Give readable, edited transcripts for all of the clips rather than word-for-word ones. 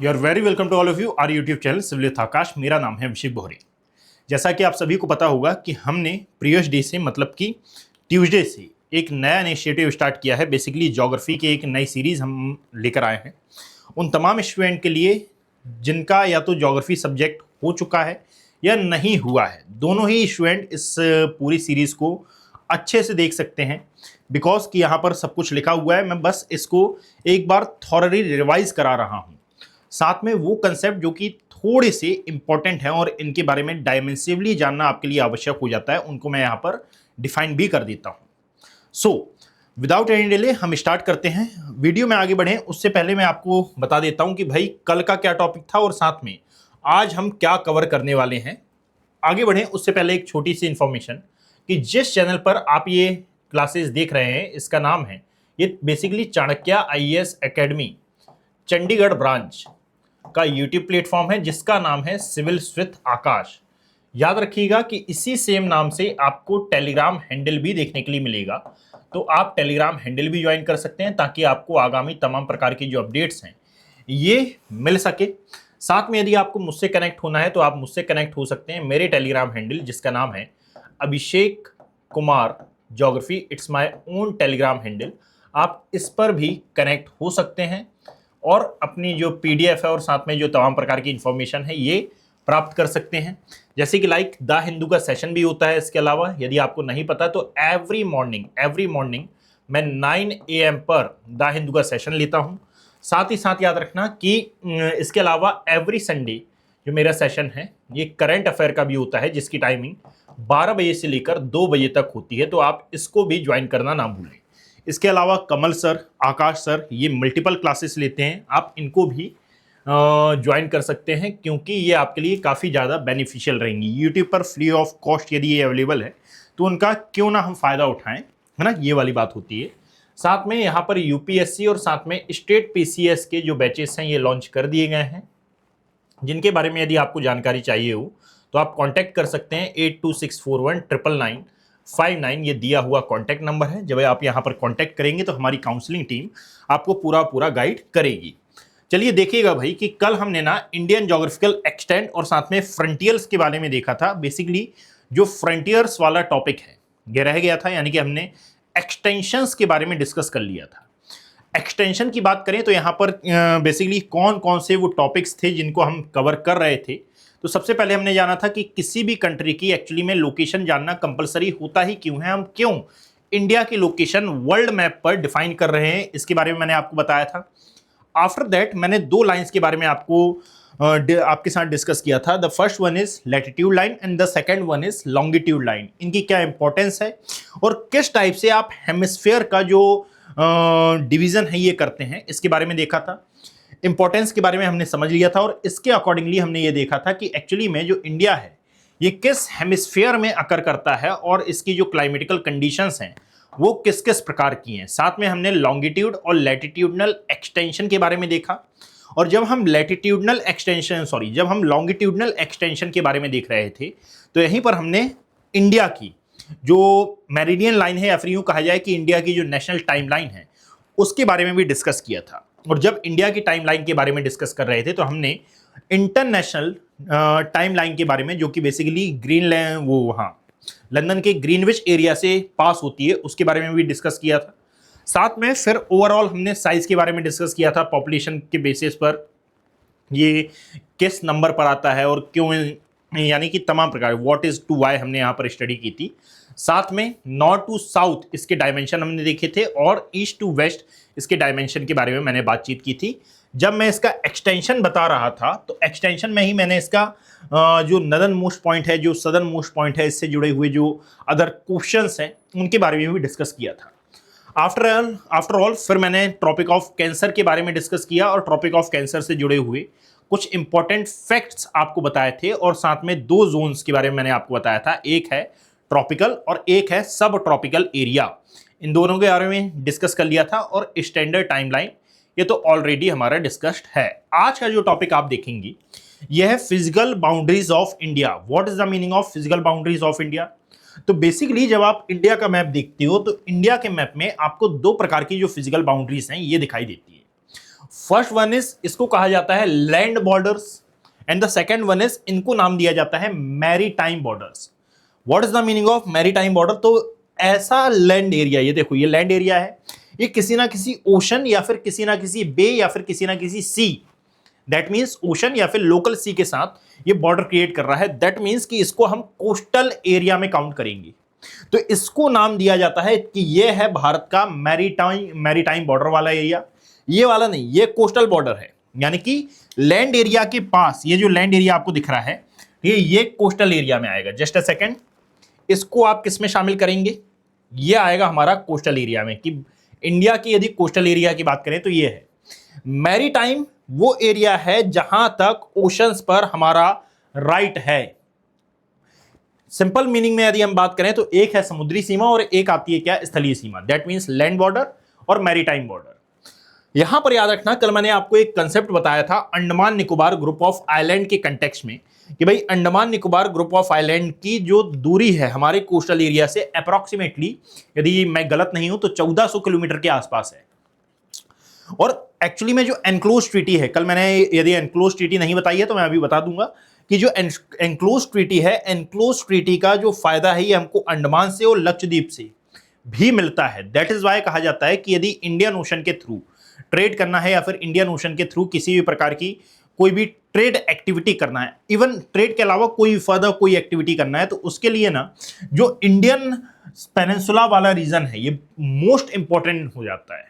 You are very welcome to all of you our YouTube channel civil with Aakash. मेरा नाम है अभिषेक बोहरे। जैसा कि आप सभी को पता होगा कि हमने प्रीवियस डे से मतलब कि ट्यूसडे से एक नया इनिशिएटिव स्टार्ट किया है। बेसिकली ज्योग्राफी की एक नई सीरीज़ हम लेकर आए हैं उन तमाम स्टूडेंट के लिए जिनका या तो ज्योग्राफी सब्जेक्ट हो चुका है या नहीं हुआ है। दोनों ही स्टूडेंट इस पूरी सीरीज़ को अच्छे से देख सकते हैं बिकॉज कि यहाँ पर सब कुछ लिखा हुआ है। मैं बस इसको एक बार थॉरली रिवाइज करा रहा हूँ। साथ में वो कंसेप्ट जो कि थोड़े से इंपॉर्टेंट हैं और इनके बारे में डायमेंसिवली जानना आपके लिए आवश्यक हो जाता है, उनको मैं यहाँ पर डिफाइन भी कर देता हूँ। सो विदाउट एनी डिले हम स्टार्ट करते हैं। वीडियो में आगे बढ़ें उससे पहले मैं आपको बता देता हूँ कि भाई कल का क्या टॉपिक था और साथ में आज हम क्या कवर करने वाले हैं। आगे बढ़ें उससे पहले एक छोटी सी इंफॉर्मेशन कि जिस चैनल पर आप ये क्लासेस देख रहे हैं इसका नाम है, ये basically Chanakya IAS academy Chandigarh branch का यूट्यूब प्लेटफॉर्म है जिसका नाम है सिविल विद आकाश। याद रखिएगा कि इसी सेम नाम से आपको टेलीग्राम हैंडल भी देखने के लिए मिलेगा, तो आप टेलीग्राम हैंडल भी ज्वाइन कर सकते हैं ताकि आपको आगामी तमाम प्रकार की जो अपडेट्स हैं ये मिल सके। साथ में यदि आपको मुझसे कनेक्ट होना है तो आप मुझसे कनेक्ट हो सकते हैं मेरे टेलीग्राम हैंडल जिसका नाम है Abhishek Kumar geography. It's my own Telegram handle. आप इस पर भी कनेक्ट हो सकते हैं और अपनी जो PDF है और साथ में जो तमाम प्रकार की इंफॉर्मेशन है ये प्राप्त कर सकते हैं। जैसे कि लाइक द हिंदू का सेशन भी होता है। इसके अलावा यदि आपको नहीं पता तो एवरी मॉर्निंग मैं 9 AM पर द हिंदू का सेशन लेता हूँ। साथ ही साथ याद रखना कि इसके अलावा एवरी संडे जो मेरा सेशन है ये करंट अफेयर का भी होता है जिसकी टाइमिंग 12 बजे से लेकर 2 बजे तक होती है, तो आप इसको भी ज्वाइन करना ना भूलें। इसके अलावा कमल सर, आकाश सर ये मल्टीपल क्लासेस लेते हैं, आप इनको भी ज्वाइन कर सकते हैं क्योंकि ये आपके लिए काफ़ी ज़्यादा बेनिफिशियल रहेंगी। यूट्यूब पर फ्री ऑफ कॉस्ट यदि ये अवेलेबल है तो उनका क्यों ना हम फ़ायदा उठाएं, है ना, ये वाली बात होती है। साथ में यहाँ पर UPSC और साथ में स्टेट PCS के जो बैचेस हैं ये लॉन्च कर दिए गए हैं, जिनके बारे में यदि आपको जानकारी चाहिए हो तो आप कांटेक्ट कर सकते हैं 8264199959। ये दिया हुआ कांटेक्ट नंबर है। जब आप यहां पर कांटेक्ट करेंगे तो हमारी काउंसलिंग टीम आपको पूरा गाइड करेगी। चलिए देखिएगा भाई कि कल हमने ना इंडियन ज्योग्राफिकल एक्सटेंट और साथ में फ्रंटियर्स के बारे में देखा था। बेसिकली जो फ्रंटियर्स वाला टॉपिक है ये रह गया था, यानी कि हमने एक्सटेंशंस के बारे में डिस्कस कर लिया था। एक्सटेंशन की बात करें तो यहाँ पर बेसिकली कौन कौन से वो टॉपिक्स थे जिनको हम कवर कर रहे थे। तो सबसे पहले हमने जाना था कि किसी भी कंट्री की एक्चुअली में लोकेशन जानना कंपलसरी होता ही क्यों है, हम क्यों इंडिया की लोकेशन वर्ल्ड मैप पर डिफाइन कर रहे हैं, इसके बारे में मैंने आपको बताया था। आफ्टर दैट मैंने 2 लाइंस के बारे में आपके साथ डिस्कस किया था। The first one is latitude line and the second one is longitude line. इनकी क्या इंपॉर्टेंस है और किस टाइप से आप हेमिस्फीयर का जो डिवीजन है ये करते हैं, इसके बारे में देखा था। इंपॉर्टेंस के बारे में हमने समझ लिया था और इसके अकॉर्डिंगली हमने ये देखा था कि एक्चुअली में जो इंडिया है ये किस हेमिस्फीयर में अकर करता है और इसकी जो क्लाइमेटिकल कंडीशंस हैं वो किस किस प्रकार की हैं। साथ में हमने लॉन्गिट्यूड और लैटिट्यूडनल एक्सटेंशन के बारे में देखा। और जब हम लॉन्गिट्यूडनल एक्सटेंशन के बारे में देख रहे थे तो यहीं पर हमने इंडिया की जो मेरिडियन लाइन है या फिर यूं कहा जाए कि इंडिया की जो नेशनल टाइमलाइन है उसके बारे में भी डिस्कस किया था। और जब इंडिया की टाइमलाइन के बारे में डिस्कस कर रहे थे तो हमने इंटरनेशनल टाइमलाइन के बारे में, जो कि बेसिकली लंदन के ग्रीनविच एरिया से पास होती है, उसके बारे में भी डिस्कस किया था। साथ में फिर ओवरऑल हमने साइज के बारे में डिस्कस किया था। पॉपुलेशन के बेसिस पर ये किस नंबर पर आता है और क्यों, यानी कि तमाम प्रकार व्हाट इज टू वाई हमने यहाँ पर स्टडी की थी। साथ में नॉर्थ टू साउथ इसके डायमेंशन हमने देखे थे और ईस्ट टू वेस्ट इसके डायमेंशन के बारे में मैंने बातचीत की थी। जब मैं इसका एक्सटेंशन बता रहा था तो एक्सटेंशन में ही मैंने इसका जो नॉर्दर्न मोस्ट पॉइंट है, जो सदर्न मोस्ट पॉइंट है, इससे जुड़े हुए जो अदर क्वेश्चंस हैं उनके बारे में भी डिस्कस किया था। आफ्टर ऑल फिर मैंने ट्रॉपिक ऑफ कैंसर के बारे में डिस्कस किया और ट्रॉपिक ऑफ कैंसर से जुड़े हुए कुछ इंपॉर्टेंट फैक्ट्स आपको बताए थे और साथ में 2 जोन्स के बारे में मैंने आपको बताया था, एक है ट्रॉपिकल और एक है सब ट्रॉपिकल एरिया। इन दोनों के बारे में डिस्कस कर लिया था और स्टैंडर्ड टाइमलाइन ये तो ऑलरेडी हमारा डिस्कस्ड है। आज का जो टॉपिक आप देखेंगे यह है physical boundaries of India. What is the meaning of physical boundaries of India? तो बेसिकली जब आप इंडिया का मैप देखते हो तो इंडिया के मैप में आपको 2 प्रकार की जो फिजिकल बाउंड्रीज हैं ये दिखाई देती है। फर्स्ट वन इज, इसको कहा जाता है land borders, and the second one is, इनको नाम दिया जाता है maritime borders. What is the meaning of maritime border? तो ऐसा लैंड एरिया, ये देखो ये लैंड एरिया है, ये किसी ना किसी ओशन या फिर किसी ना किसी बे या फिर किसी ना किसी सी, दैट मीन्स ओशन या फिर लोकल सी के साथ ये बॉर्डर क्रिएट कर रहा है। दैट मीन्स कि इसको हम कोस्टल एरिया में काउंट करेंगे। तो इसको नाम दिया जाता है कि ये है भारत का मैरीटाइम बॉर्डर वाला एरिया। ये वाला नहीं, ये कोस्टल बॉर्डर है, यानी कि लैंड एरिया के पास ये जो लैंड एरिया आपको दिख रहा है ये कोस्टल एरिया में आएगा। जस्ट अ सेकेंड, इसको आप किस में शामिल करेंगे? ये आएगा हमारा कोस्टल एरिया में। कि इंडिया की यदि कोस्टल एरिया की बात करें तो ये है मैरीटाइम, वो एरिया है जहां तक ओशंस पर हमारा राइट है। सिंपल मीनिंग में यदि हम बात करें तो एक है समुद्री सीमा और एक आती है क्या? स्थलीय सीमा। दैट मीन्स लैंड बॉर्डर और मैरीटाइम बॉर्डर। यहां पर याद रखना, कल मैंने आपको एक कंसेप्ट बताया था Andaman Nicobar group of island के कंटेक्स्ट में, कि भाई Andaman Nicobar group of island की जो दूरी है हमारे कोस्टल एरिया से अप्रॉक्सीमेटली, यदि मैं गलत नहीं हूं तो 1400 किलोमीटर के आसपास है। और एक्चुअली में जो एनक्लोज ट्रीटी है, कल मैंने यदि एनक्लोज ट्रीटी नहीं बताई है तो मैं अभी बता दूंगा कि जो एनक्लोज ट्रीटी है, एनक्लोज ट्रीटी का जो फायदा है ये हमको अंडमान से और लक्षद्वीप से भी मिलता है। दैट इज वाई कहा जाता है कि यदि इंडियन ओशन के थ्रू ट्रेड करना है या फिर इंडियन ओशन के थ्रू किसी भी प्रकार की कोई भी ट्रेड एक्टिविटी करना है, इवन ट्रेड के अलावा कोई फर्दर कोई एक्टिविटी करना है, तो उसके लिए ना जो इंडियन पेनिनसुला वाला रीजन है ये मोस्ट इंपॉर्टेंट हो जाता है।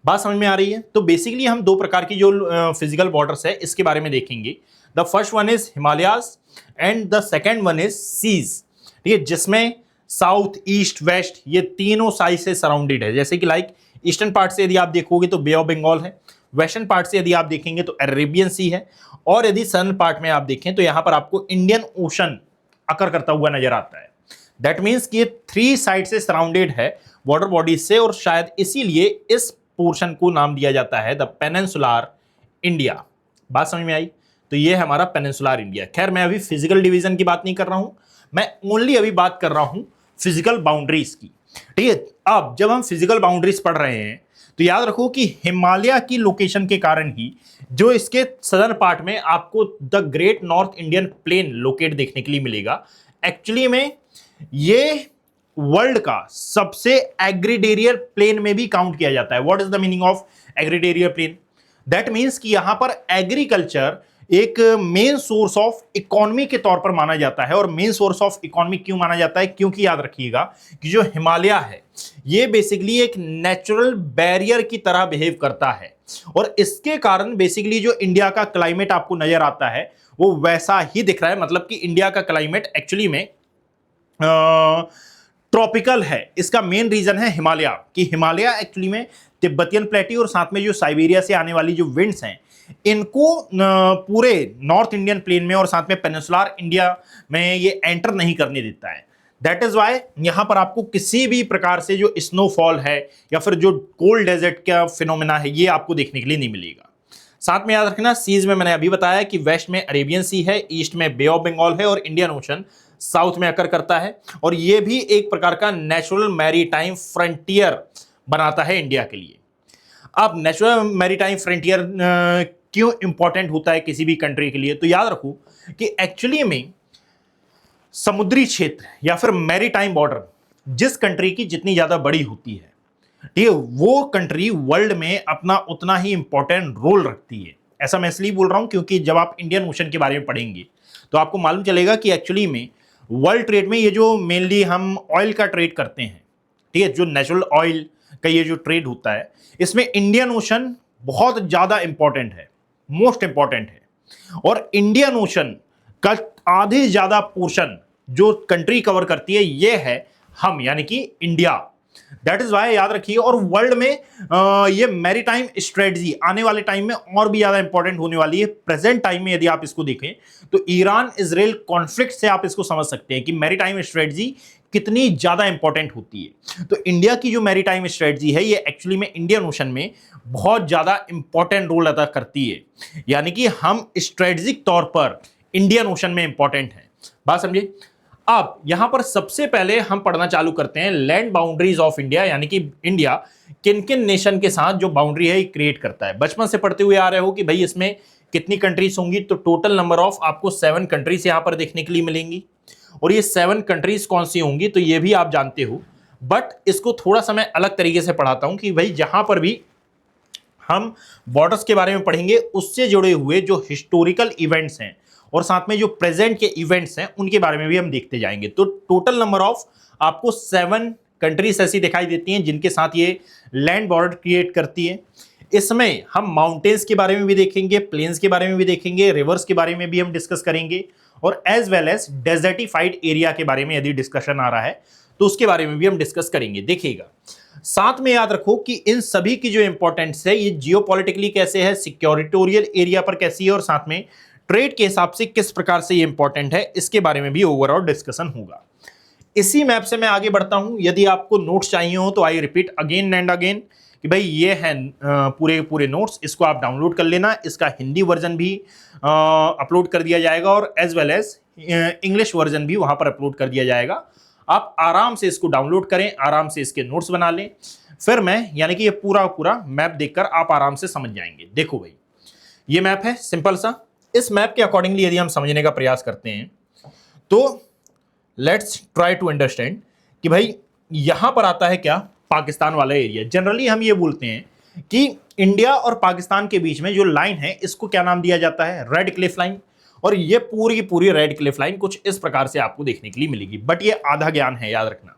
बात समझ में आ रही है? तो बेसिकली हम दो प्रकार की जो फिजिकल बॉर्डर्स है इसके बारे में देखेंगे। The first one is Himalayas and the second one is seas. ठीक है, जिसमें साउथ, ईस्ट, वेस्ट ये तीनों साइड से सराउंडेड है। जैसे कि लाइक ईस्टर्न पार्ट से यदि आप देखोगे तो बे ऑफ बंगाल है, वेस्टर्न पार्ट से यदि आप देखेंगे तो अरेबियन सी है, और यदि सदर्न पार्ट में आप देखें तो यहां पर आपको इंडियन ओशन अकर करता हुआ नजर आता है। दैट मीन्स कि ये थ्री साइड से सराउंडेड है बॉर्डर बॉडीज से, और शायद इसीलिए इस पोर्शन को नाम दिया जाता है द पेनिनसुलर इंडिया। बात समझ में आई? तो ये है हमारा पेनिनसुलर इंडिया। खैर मैं अभी फिजिकल डिवीजन की बात नहीं कर रहा हूं, मैं ओनली अभी बात कर रहा हूं फिजिकल बाउंड्रीज की। ठीक है, अब जब हम फिजिकल बाउंड्रीज पढ़ रहे हैं तो याद रखो कि हिमालय की लोकेशन के कारण ही जो इसके सदर्न पार्ट में आपको the great north Indian plain locate देखने के लिए मिलेगा। एक्चुअली में ये वर्ल्ड का सबसे एग्रीडेरियर प्लेन में भी काउंट किया जाता है। What is the meaning of aggradational plain? That means कि यहां पर एग्रीकल्चर एक मेन सोर्स ऑफ इकोनॉमी के तौर पर माना जाता है। और मेन सोर्स ऑफ इकोनॉमी क्यों माना जाता है? क्योंकि याद रखिएगा कि जो हिमालय है ये बेसिकली एक नेचुरल बैरियर की तरह बिहेव करता है, और इसके कारण बेसिकली जो इंडिया का क्लाइमेट आपको नजर आता है वो वैसा ही दिख रहा है। मतलब कि इंडिया का क्लाइमेट एक्चुअली में ट्रॉपिकल है। इसका मेन रीजन है हिमालय, कि हिमालय एक्चुअली में तिब्बतियन प्लेटी और साथ में जो साइबेरिया से आने वाली जो विंड्स हैं इनको पूरे नॉर्थ इंडियन प्लेन में और साथ में पेनिनसुलर इंडिया में ये एंटर नहीं करने देता है। दैट इज वाई यहां पर आपको किसी भी प्रकार से जो स्नोफॉल है या फिर जो कोल्ड डेजर्ट का फिनोमेना है ये आपको देखने के लिए नहीं मिलेगा। साथ में याद रखना, सीज में मैंने अभी बताया कि वेस्ट में अरेबियन सी है, ईस्ट में बे ऑफ बंगाल है और इंडियन ओशन साउथ में अकर करता है। और ये भी एक प्रकार का नेचुरल मैरीटाइम फ्रंटियर बनाता है इंडिया के लिए। अब नेचुरल मैरीटाइम फ्रंटियर क्यों इंपॉर्टेंट होता है किसी भी कंट्री के लिए? तो याद रखो कि एक्चुअली में समुद्री क्षेत्र या फिर मैरीटाइम बॉर्डर जिस कंट्री की जितनी ज्यादा बड़ी होती है, ठीक है, वो कंट्री वर्ल्ड में अपना उतना ही इंपॉर्टेंट रोल रखती है। ऐसा मैं इसलिए बोल रहा हूं क्योंकि जब आप इंडियन ओशन के बारे में पढ़ेंगे तो आपको मालूम चलेगा कि एक्चुअली में वर्ल्ड ट्रेड में ये जो मेनली हम ऑयल का ट्रेड करते हैं, ठीक है, जो नेचुरल ऑयल का ये जो ट्रेड होता है इसमें इंडियन ओशन बहुत ज्यादा इंपॉर्टेंट है, मोस्ट इंपॉर्टेंट है। और इंडियन ओशन का आधे ज्यादा पोर्शन जो कंट्री कवर करती है ये है हम, यानी कि इंडिया। दैट इज वाई याद रखिए। और वर्ल्ड में ये मैरीटाइम स्ट्रेटजी आने वाले टाइम में और भी ज्यादा इंपॉर्टेंट होने वाली है। प्रेजेंट टाइम में यदि आप इसको देखें तो ईरान इजराइल कॉन्फ्लिक्ट से आप इसको समझ सकते हैं कि मैरीटाइम स्ट्रेटजी कितनी ज्यादा इंपॉर्टेंट होती है। तो इंडिया की जो मैरीटाइम स्ट्रेटजी है ये एक्चुअली में इंडियन ओशन में बहुत ज्यादा इंपॉर्टेंट रोल अदा करती है, यानी कि हम स्ट्रेटजिक तौर पर इंडियन ओशन में इंपॉर्टेंट है। बात समझिए। अब यहां पर सबसे पहले हम पढ़ना चालू करते हैं लैंड बाउंड्रीज ऑफ इंडिया, यानी कि इंडिया किन किन नेशन के साथ जो बाउंड्री है क्रिएट करता है। बचपन से पढ़ते हुए आ रहे हो कि भाई इसमें कितनी कंट्रीज होंगी, तो टोटल नंबर ऑफ आपको 7 कंट्रीज यहां पर देखने के लिए मिलेंगी। और ये 7 कंट्रीज कौन सी होंगी तो ये भी आप जानते हो, बट इसको थोड़ा सा मैं अलग तरीके से पढ़ाता हूं कि भाई जहां पर भी हम बॉर्डर्स के बारे में पढ़ेंगे उससे जुड़े हुए जो हिस्टोरिकल इवेंट्स हैं और साथ में जो प्रेजेंट के इवेंट्स हैं उनके बारे में भी हम देखते जाएंगे। तो टोटल नंबर ऑफ आपको 7 कंट्रीज ऐसी दिखाई देती हैं जिनके साथ ये लैंड बॉर्डर क्रिएट करती है। इसमें हम माउंटेन्स के बारे में भी देखेंगे, प्लेन्स के बारे में भी देखेंगे, रिवर्स के बारे में भी हम डिस्कस करेंगे और एज वेल एज डेजर्टिफाइड एरिया के बारे में यदि डिस्कशन आ रहा है तो उसके बारे में भी हम डिस्कस करेंगे। देखिएगा, साथ में याद रखो कि इन सभी की जो इंपॉर्टेंस है ये जियोपॉलिटिकली कैसे है, सिक्योरिटोरियल एरिया पर कैसी है और साथ में ट्रेड के हिसाब से किस प्रकार से ये इंपॉर्टेंट है, इसके बारे में भी ओवरऑल डिस्कशन होगा। इसी मैप से मैं आगे बढ़ता हूं। यदि आपको नोट्स चाहिए हो तो I repeat again and again कि भाई ये हैं पूरे पूरे नोट्स, इसको आप डाउनलोड कर लेना। इसका हिंदी वर्जन भी अपलोड कर दिया जाएगा और as well as English version भी वहां पर अपलोड कर दिया जाएगा। आप आराम से इसको डाउनलोड करें, आराम से इसके नोट्स बना लें, फिर मैं यानी कि ये पूरा पूरा मैप देखकर आप आराम से समझ जाएंगे। देखो भाई, ये मैप है सिंपल सा। इस मैप के अकॉर्डिंगली यदि हम समझने का प्रयास करते हैं तो लेट्स ट्राई टू अंडरस्टैंड कि भाई यहां पर आता है क्या, पाकिस्तान वाला एरिया। जनरली हम ये बोलते हैं कि इंडिया और पाकिस्तान के बीच में जो लाइन है इसको क्या नाम दिया जाता है, रेड क्लिफ लाइन। और ये पूरी पूरी रेड क्लिफ लाइन कुछ इस प्रकार से आपको देखने के लिए मिलेगी, बट ये आधा ज्ञान है, याद रखना।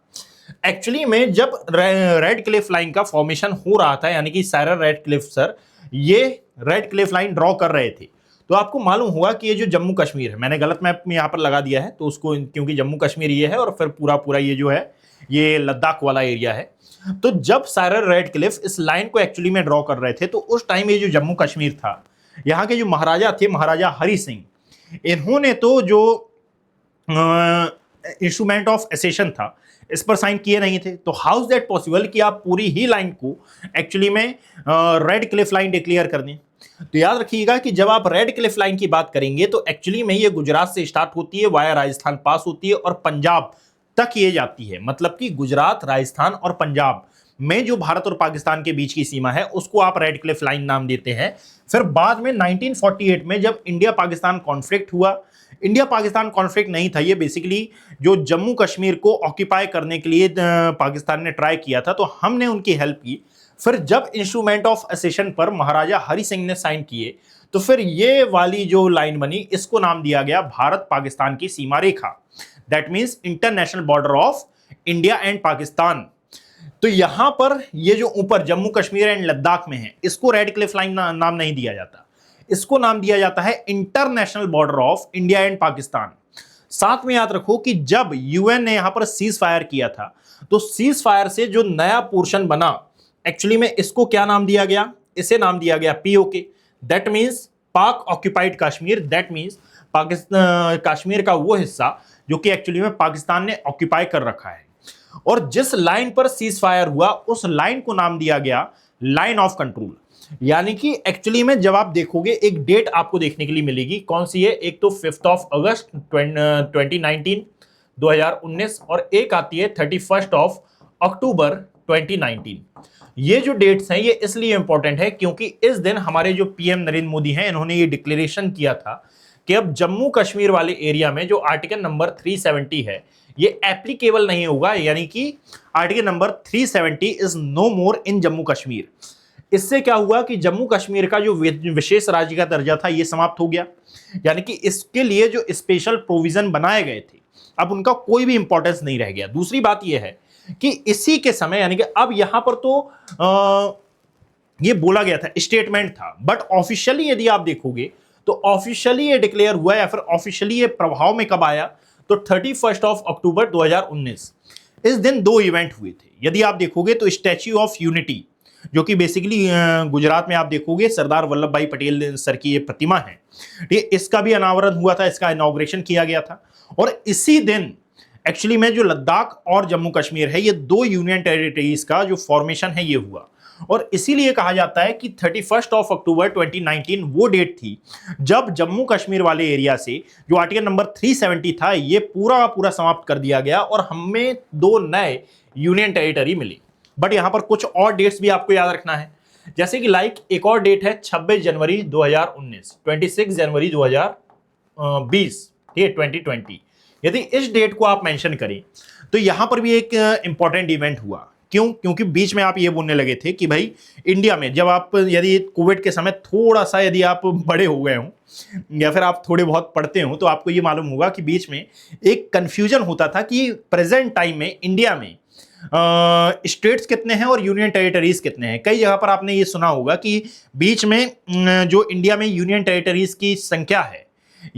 एक्चुअली में जब रेड क्लिफ लाइन का फॉर्मेशन हो रहा था, यानी कि सर रेड क्लिफ सर ये रेड क्लिफ लाइन ड्रॉ कर रहे थे, तो आपको मालूम होगा कि ये जो जम्मू कश्मीर है, मैंने गलत मैप में यहाँ पर लगा दिया है तो उसको, क्योंकि जम्मू कश्मीर ये है और फिर पूरा पूरा ये जो है ये लद्दाख वाला एरिया है। तो जब साइरर रेड क्लिफ इस लाइन को एक्चुअली में ड्रॉ कर रहे थे तो उस टाइम ये जो जम्मू कश्मीर था, यहाँ के जो महाराजा थे, महाराजा हरि सिंह, इन्होंने तो जो इंस्ट्रूमेंट ऑफ एसेशन था इस पर साइन किए नहीं थे। तो हाउ इज दैट पॉसिबल कि आप पूरी ही लाइन को एक्चुअली में रेड क्लिफ लाइन डिक्लेयर कर दें। तो याद रखिएगा कि जब आप रेड क्लिफ लाइन की बात करेंगे तो एक्चुअली में ये गुजरात से स्टार्ट होती है, वाया राजस्थान पास होती है और पंजाब तक ये जाती है। मतलब कि गुजरात, राजस्थान और पंजाब में जो भारत और पाकिस्तान के बीच की सीमा है उसको आप रेड क्लिफ लाइन नाम देते हैं। फिर बाद में 1948 में जब इंडिया पाकिस्तान कॉन्फ्लिक्ट हुआ, इंडिया पाकिस्तान कॉन्फ्लिक्ट नहीं था, ये बेसिकली जो जम्मू कश्मीर को ऑक्यूपाई करने के लिए पाकिस्तान ने ट्राई किया था, तो हमने उनकी हेल्प की। फिर जब इंस्ट्रूमेंट ऑफ एसेशन पर महाराजा हरि सिंह ने साइन किए तो फिर ये वाली जो लाइन बनी इसको नाम दिया गया भारत पाकिस्तान की सीमा रेखा, that means international border of India and Pakistan. तो यहां पर ये जो ऊपर जम्मू कश्मीर एंड लद्दाख में है इसको रेड क्लिफ लाइन नाम नहीं दिया जाता, इसको नाम दिया जाता है international border of India and Pakistan. साथ में याद रखो कि जब यूएन ने यहां पर सीज फायर किया था तो सीज फायर से जो नया पोर्शन बना, एक्चुअली में इसको क्या नाम दिया गया, इसे नाम दिया गया पीओके, दैट मीन्स पाक occupied Kashmir. That means Pakistan Kashmir का वो हिस्सा जो कि एक्चुअली में पाकिस्तान ने ऑक्यूपाई कर रखा है। और जिस लाइन पर सीज फायर हुआ उस लाइन को नाम दिया गया लाइन ऑफ कंट्रोल। यानी कि एक्चुअली में जब आप देखोगे एक डेट आपको देखने के लिए मिलेगी, कौन सी है, एक तो 5 अगस्त 2019 और एक आती है 31 अक्टूबर 2019। ये जो डेट्स हैं ये इसलिए इंपॉर्टेंट है क्योंकि इस दिन हमारे जो पीएम नरेंद्र मोदी हैं इन्होंने ये डिक्लेरेशन किया था कि अब जम्मू कश्मीर वाले एरिया में जो आर्टिकल नंबर 370 है ये एप्लीकेबल नहीं होगा, यानी कि आर्टिकल नंबर 370 इज नो मोर इन जम्मू कश्मीर। इससे क्या हुआ कि जम्मू कश्मीर का जो विशेष राज्य का दर्जा था ये समाप्त हो गया, यानी कि इसके लिए जो स्पेशल प्रोविजन बनाए गए थे अब उनका कोई भी इंपॉर्टेंस नहीं रह गया। दूसरी बात यह है कि इसी के समय, यानी कि अब यहां पर तो ये बोला गया था, स्टेटमेंट था, बट ऑफिशियली यदि आप देखोगे तो ऑफिशियली ये डिक्लेयर हुआ या फिर ऑफिशियली ये प्रभाव में कब आया तो 31 अक्टूबर 2019। इस दिन 2 इवेंट हुए थे। यदि आप देखोगे तो स्टैच्यू ऑफ यूनिटी जो कि बेसिकली गुजरात में आप देखोगे सरदार वल्लभ भाई पटेल सर की ये प्रतिमा है, ठीक है, इसका भी अनावरण हुआ था, इसका इनॉग्रेशन किया गया था। और इसी दिन एक्चुअली में जो लद्दाख और जम्मू कश्मीर है ये 2 यूनियन टेरिटरीज का जो फॉर्मेशन है ये हुआ। और इसीलिए कहा जाता है कि 31 अक्टूबर 2019 वो डेट थी जब जम्मू कश्मीर वाले एरिया से जो आर्टिकल नंबर 370 था ये पूरा का पूरा समाप्त कर दिया गया और हमें 2 नए यूनियन टेरिटरी मिली। बट यहां पर कुछ और डेट्स भी आपको याद रखना है, जैसे कि एक और डेट है 26 जनवरी 2019, 26 जनवरी 2020, ये 2020। यदि इस डेट को आप मेंशन करें तो यहां पर भी एक इंपॉर्टेंट इवेंट हुआ। क्यों? क्योंकि बीच में आप ये बोलने लगे थे कि भाई इंडिया में जब आप यदि कोविड के समय थोड़ा सा यदि आप बड़े हो गए हों या फिर आप थोड़े बहुत पढ़ते हो तो आपको ये मालूम होगा कि बीच में एक कंफ्यूजन होता था कि प्रेजेंट टाइम में इंडिया में स्टेट्स कितने हैं और यूनियन टेरिटरीज कितने हैं। कई जगह पर आपने ये सुना होगा कि बीच में जो इंडिया में यूनियन टेरिटरीज की संख्या है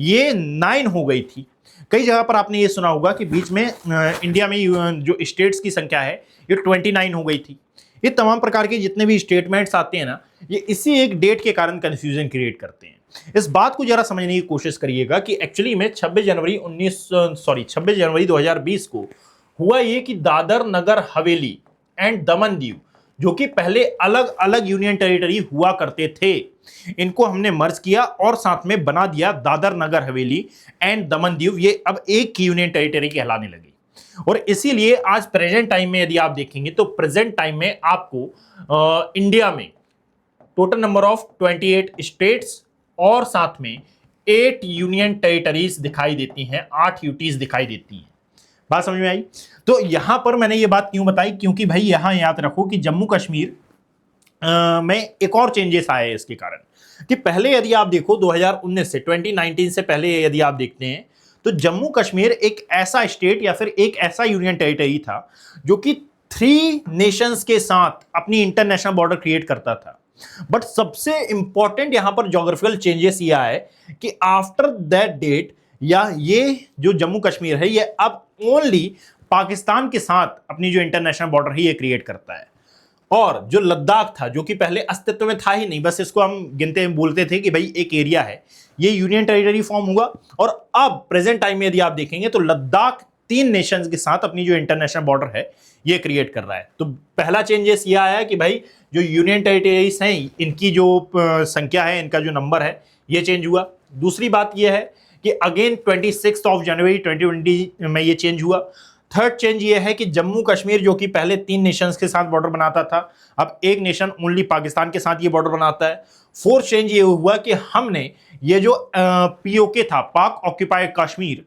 ये 9 हो गई थी। कई जगह पर आपने ये सुना होगा कि बीच में इंडिया में जो स्टेट्स की संख्या है ये 29 हो गई थी। ये तमाम प्रकार के जितने भी स्टेटमेंट्स आते हैं ना ये इसी एक डेट के कारण कंफ्यूजन क्रिएट करते हैं। इस बात को जरा समझने की कोशिश करिएगा कि एक्चुअली में 26 जनवरी 2020 को हुआ ये कि दादर नगर हवेली एंड दमन दीव, जो कि पहले अलग अलग यूनियन टेरिटरी हुआ करते थे, इनको हमने मर्ज किया और साथ में बना दिया दादर नगर हवेली एंड दमन दीव। ये अब एक यूनियन टेरिटरी कहलाने लगी और इसीलिए आज प्रेजेंट टाइम में यदि आप देखेंगे तो प्रेजेंट टाइम में आपको इंडिया में टोटल नंबर ऑफ 28 स्टेट्स और साथ में 8 यूनियन टेरिटरीज दिखाई देती हैं, 8 यूटीज दिखाई देती हैं। बात समझ में आई? तो यहां पर मैंने ये बात क्यों बताई, क्योंकि भाई यहां याद रखो कि जम्मू कश्मीर में एक और चेंजेस आए इसके कारण कि पहले यदि आप देखो 2019 से 2019 से पहले यदि आप देखते हैं तो जम्मू कश्मीर एक ऐसा स्टेट या फिर एक ऐसा यूनियन टेरिटरी था जो कि 3 नेशंस के साथ अपनी इंटरनेशनल बॉर्डर क्रिएट करता था। बट सबसे इंपॉर्टेंट यहां पर ज्योग्राफिकल चेंजेस ये आए कि आफ्टर दैट डेट या ये जो जम्मू कश्मीर है ये अब ओनली पाकिस्तान के साथ अपनी जो इंटरनेशनल बॉर्डर है ये क्रिएट करता है। और जो लद्दाख था जो कि पहले अस्तित्व में था ही नहीं, बस इसको हम गिनते बोलते थे कि भाई एक एरिया है, ये यूनियन टेरिटरी फॉर्म हुआ और अब प्रेजेंट टाइम में यदि आप देखेंगे तो लद्दाख 3 नेशंस के साथ अपनी जो इंटरनेशनल बॉर्डर है ये क्रिएट कर रहा है। तो पहला चेंजेस ये आया कि भाई जो यूनियन टेरिटरीज हैं इनकी जो संख्या है, इनका जो नंबर है ये चेंज हुआ। दूसरी बात ये है कि अगेन 26 जनवरी 2020 में ये चेंज हुआ। थर्ड चेंज ये है कि जम्मू कश्मीर जो कि पहले 3 नेशंस के साथ बॉर्डर बनाता था अब एक नेशन ओनली पाकिस्तान के साथ ये बॉर्डर बनाता है। फोर्थ चेंज ये हुआ कि हमने ये जो पीओके था, पाक ऑक्यूपाइड कश्मीर,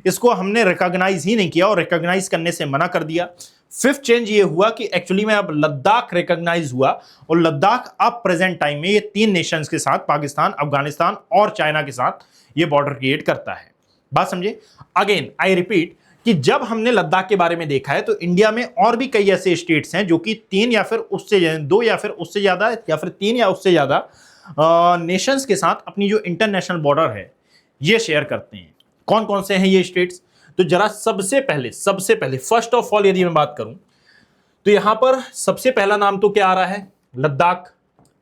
इसको हमने रिकॉग्नाइज ही नहीं किया और रिकॉग्नाइज करने से मना कर दिया। फिफ्थ चेंज ये हुआ कि एक्चुअली में अब लद्दाख रिकॉग्नाइज हुआ और लद्दाख अब प्रेजेंट टाइम में ये 3 नेशंस के साथ पाकिस्तान, अफगानिस्तान और चाइना के साथ ये बॉर्डर क्रिएट करता है। बात समझे? अगेन आई रिपीट कि जब हमने लद्दाख के बारे में देखा है तो इंडिया में और भी कई ऐसे स्टेट्स हैं जो कि 3 या फिर उससे 2 या फिर उससे ज्यादा या फिर 3 या उससे ज्यादा नेशंस के साथ अपनी जो इंटरनेशनल बॉर्डर है ये शेयर करते हैं। कौन कौन से हैं ये स्टेट्स? तो जरा सबसे पहले फर्स्ट ऑफ ऑल यदि मैं बात करूं तो यहां पर सबसे पहला नाम तो क्या आ रहा है? लद्दाख।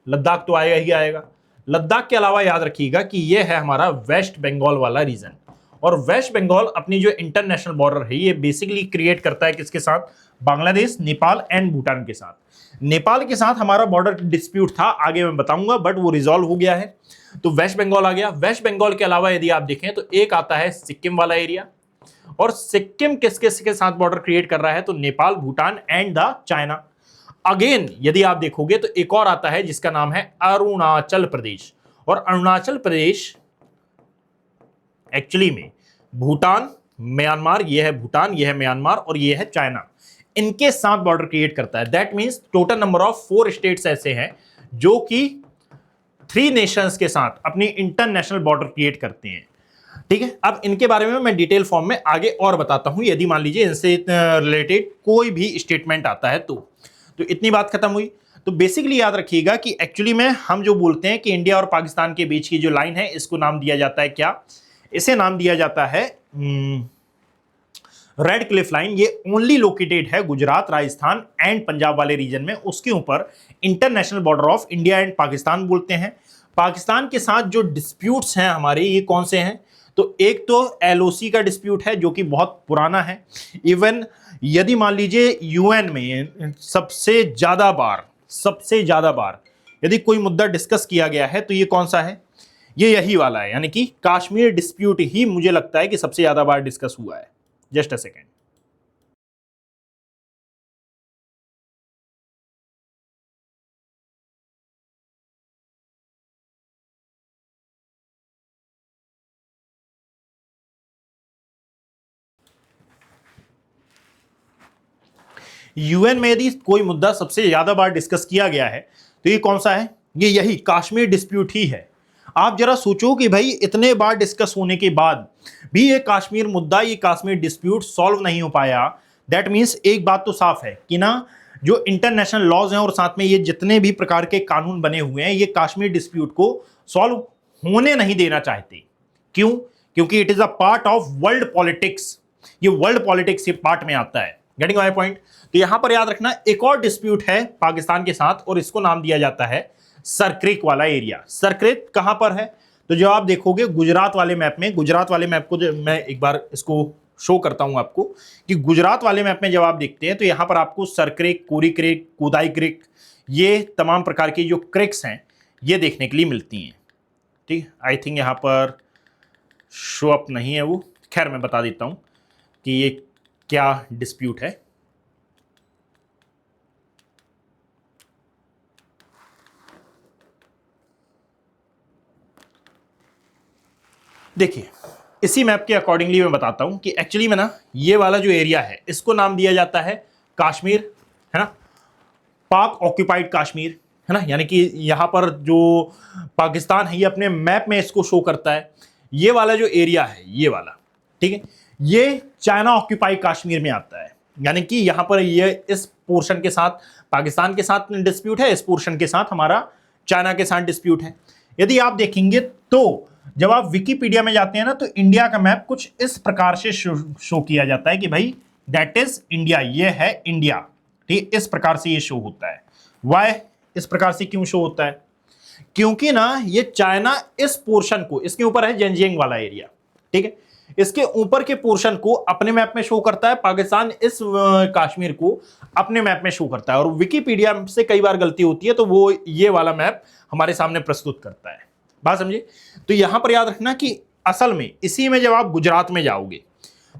लद्दाख तो आएगा ही आएगा। लद्दाख के अलावा याद रखिएगा कि यह है हमारा वेस्ट बंगाल वाला रीजन और वेस्ट बंगाल अपनी जो इंटरनेशनल बॉर्डर है ये बेसिकली क्रिएट करता है किसके साथ? बांग्लादेश, नेपाल एंड भूटान के साथ। नेपाल के साथ हमारा बॉर्डर डिस्प्यूट था, आगे मैं बताऊंगा, बट वो रिजॉल्व हो गया है। तो वेस्ट बंगाल आ गया। वेस्ट बंगाल के अलावा यदि आप देखें तो एक आता है सिक्किम वाला एरिया और सिक्किम किस किस के साथ बॉर्डर क्रिएट कर रहा है? तो Nepal, Bhutan and the China. Again यदि आप देखोगे तो एक और आता है जिसका नाम है अरुणाचल प्रदेश और अरुणाचल प्रदेश एक्चुअली में भूटान, म्यांमार, ये है भूटान, ये है म्यांमार और ये है चाइना, इनके साथ बॉर्डर क्रिएट करता है। That means total number of 4 states ऐसे हैं जो कि 3 नेशंस के साथ अपनी इंटरनेशनल बॉर्डर क्रिएट करते हैं। ठीक है, अब इनके बारे में मैं डिटेल फॉर्म में आगे और बताता हूं यदि मान लीजिए इनसे रिलेटेड कोई भी स्टेटमेंट आता है तो इतनी बात खत्म हुई। तो बेसिकली याद रखिएगा कि एक्चुअली में हम जो बोलते हैं कि इंडिया और पाकिस्तान के बीच की जो लाइन है इसको नाम दिया जाता है क्या? इसे नाम दिया जाता है रेड क्लिफ लाइन। ये ओनली लोकेटेड है गुजरात, राजस्थान एंड पंजाब वाले रीजन में। उसके ऊपर international border of India and Pakistan बोलते हैं। पाकिस्तान के साथ जो डिस्प्यूट्स हैं हमारे ये कौन से हैं? तो एक तो एलओसी का डिस्प्यूट है जो कि बहुत पुराना है। इवन यदि मान लीजिए यूएन में सबसे ज्यादा बार सबसे ज्यादा बार यदि कोई मुद्दा डिस्कस किया गया है तो ये कौन सा है, ये यही वाला है, यानी कि कश्मीर डिस्प्यूट ही मुझे लगता है कि सबसे ज्यादा बार डिस्कस हुआ है। Just a second. यूएन में यदि कोई मुद्दा सबसे ज्यादा बार डिस्कस किया गया है तो ये कौन सा है, ये यही कश्मीर डिस्प्यूट ही है। आप जरा सोचो कि भाई इतने बार डिस्कस होने के बाद भी ये कश्मीर मुद्दा, ये कश्मीर डिस्प्यूट सॉल्व नहीं हो पाया। दैट मीन्स एक बात तो साफ है कि ना, जो इंटरनेशनल लॉज हैं और साथ में ये जितने भी प्रकार के कानून बने हुए हैं, ये कश्मीर डिस्प्यूट को सॉल्व होने नहीं देना चाहते। क्यों? क्योंकि it is a part of world politics, ये वर्ल्ड पॉलिटिक्स के पार्ट में आता है। Getting my point? तो यहां पर याद रखना, एक और डिस्प्यूट है पाकिस्तान के साथ और इसको नाम दिया जाता है सरक्रिक वाला एरिया। सरक्रिक कहां पर है? तो जो आप देखोगे गुजरात वाले मैप में, गुजरात वाले मैप को मैं एक बार इसको शो करता हूं आपको कि गुजरात वाले मैप में जब आप देखते हैं तो यहां पर आपको सरक्रिक, कोरी क्रिक, कुदाई क्रिक, ये तमाम प्रकार की जो क्रिक्स हैं ये देखने के लिए मिलती हैं। ठीक, आई थिंक यहां पर शो अप नहीं है वो, खैर मैं बता देता हूं कि ये क्या डिस्प्यूट है। देखिए, इसी मैप के अकॉर्डिंगली मैं बताता हूं कि एक्चुअली में ना, ये वाला जो एरिया है इसको नाम दिया जाता है कश्मीर, है ना, पाक ऑक्यूपाइड कश्मीर, है ना, यानी कि यहां पर जो पाकिस्तान है ये अपने मैप में इसको शो करता है। ये वाला जो एरिया है, ये वाला, ठीक है, ये चाइना ऑक्यूपाइड कश्मीर में आता है। यानी कि यहां पर ये इस पोर्शन के साथ पाकिस्तान के साथ डिस्प्यूट है, इस पोर्शन के साथ हमारा चाइना के साथ डिस्प्यूट है। यदि आप देखेंगे तो जब आप विकिपीडिया में जाते हैं ना, तो इंडिया का मैप कुछ इस प्रकार से शो किया जाता है कि भाई दैट इज इंडिया, ये है इंडिया। ठीक, इस प्रकार से ये शो होता है। वाई इस प्रकार से क्यों शो होता है? क्योंकि ना ये चाइना इस पोर्शन को, इसके ऊपर है जेनजियांग वाला एरिया, ठीक है, इसके ऊपर के पोर्शन को अपने मैप में शो करता है, पाकिस्तान इस कश्मीर को अपने मैप में शो करता है। और विकिपीडिया से कई बार गलती होती है तो वो ये वाला मैप हमारे सामने प्रस्तुत करता है। बात समझे? तो यहां पर याद रखना कि असल में इसी में जब आप गुजरात में जाओगे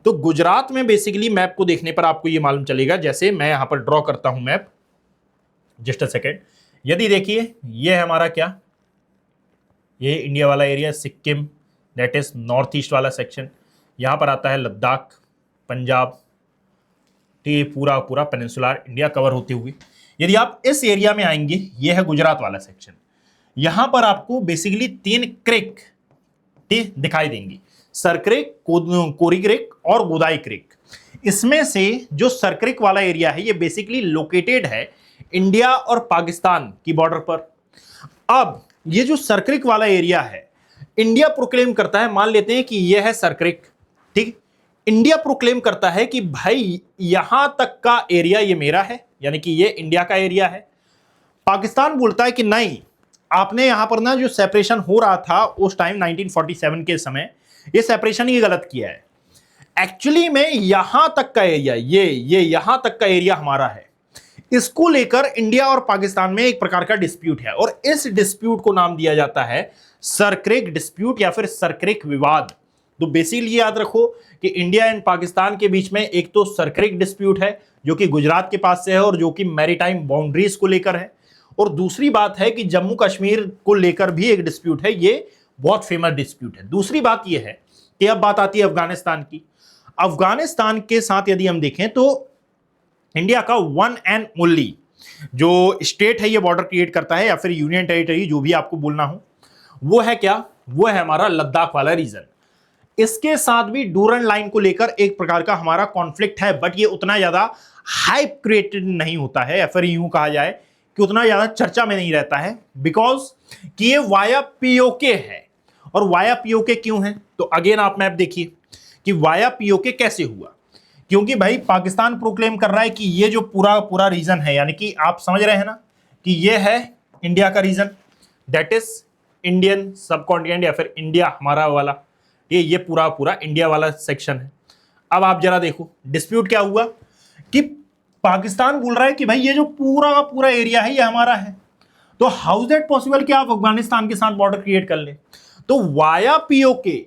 तो गुजरात में बेसिकली मैप को देखने पर आपको यह मालूम चलेगा, जैसे मैं यहां पर ड्रॉ करता हूं मैप, जस्ट अ सेकेंड। यदि देखिए ये है हमारा क्या, ये इंडिया वाला area, Sikkim, that is north east वाला सेक्शन, यहां पर आता है लद्दाख, पंजाब, ये पूरा पूरा पेनिनसुलर इंडिया कवर होते हुए। यदि आप इस एरिया में आएंगे, ये है गुजरात वाला सेक्शन, यहां पर आपको बेसिकली 3 क्रिक दिखाई देंगी, सरक्रिक, कोरी क्रिक और गोदाई क्रिक। इसमें से जो सरक्रिक वाला एरिया है ये बेसिकली लोकेटेड है इंडिया और पाकिस्तान की बॉर्डर पर। अब ये जो सरक्रिक वाला एरिया है, इंडिया प्रोक्लेम करता है, मान लेते हैं कि यह है सरक्रिक, ठीक, इंडिया प्रोक्लेम करता है कि भाई यहां तक का एरिया ये मेरा है, यानी कि ये इंडिया का एरिया है। पाकिस्तान बोलता है कि नहीं, आपने यहां पर ना जो सेपरेशन हो रहा था उस टाइम 1947 के समय, ये सेपरेशन ही गलत किया है। एक्चुअली में यहां तक का एरिया, ये यहां तक का एरिया हमारा है। इसको लेकर इंडिया और पाकिस्तान में एक प्रकार का डिस्प्यूट है और इस डिस्प्यूट को नाम दिया जाता है सरक्रिक डिस्प्यूट या फिर सरक्रिक विवाद। तो बेसिकली याद रखो कि इंडिया एंड पाकिस्तान के बीच में एक तो सरक्रिक डिस्प्यूट है जो कि गुजरात के पास से है और जो कि मैरीटाइम बाउंड्रीज को लेकर है, और दूसरी बात है कि जम्मू कश्मीर को लेकर भी एक डिस्प्यूट है, ये बहुत फेमस डिस्प्यूट है। दूसरी बात यह है कि अब बात आती है अफगानिस्तान की। अफगानिस्तान के साथ यदि हम देखें तो इंडिया का वन एंड ओनली जो स्टेट है ये बॉर्डर क्रिएट करता है या फिर यूनियन टेरिटरी, जो भी आपको बोलना हो, वो है क्या, वो है हमारा लद्दाख वाला रीजन। इसके साथ भी डूरन लाइन को लेकर एक प्रकार का हमारा कॉन्फ्लिक्ट है, बट ये उतना ज्यादा हाइप क्रिएटेड नहीं होता है, या फिर यूं कहा जाए कि उतना ज्यादा चर्चा में नहीं रहता है, बिकॉज कि ये वाया पीओके है। और वाया पीओके क्यों है? तो अगेन आप मैप देखिए कि वाया पीओके कैसे हुआ। क्योंकि भाई पाकिस्तान प्रोक्लेम कर रहा है कि ये जो पूरा पूरा रीजन है, यानी कि आप समझ रहे हैं ना कि ये है इंडिया का रीजन, दैट इज इंडियन सब कॉन्टिनेंट या फिर इंडिया हमारा वाला, ये पूरा पूरा इंडिया वाला सेक्शन है। अब आप जरा देखो डिस्प्यूट क्या हुआ कि पाकिस्तान बोल रहा है कि भाई ये जो पूरा का पूरा एरिया है ये हमारा है, तो हाउ इज दैट पॉसिबल कि आप अफगानिस्तान के साथ बॉर्डर क्रिएट कर ले? तो वाया पीओके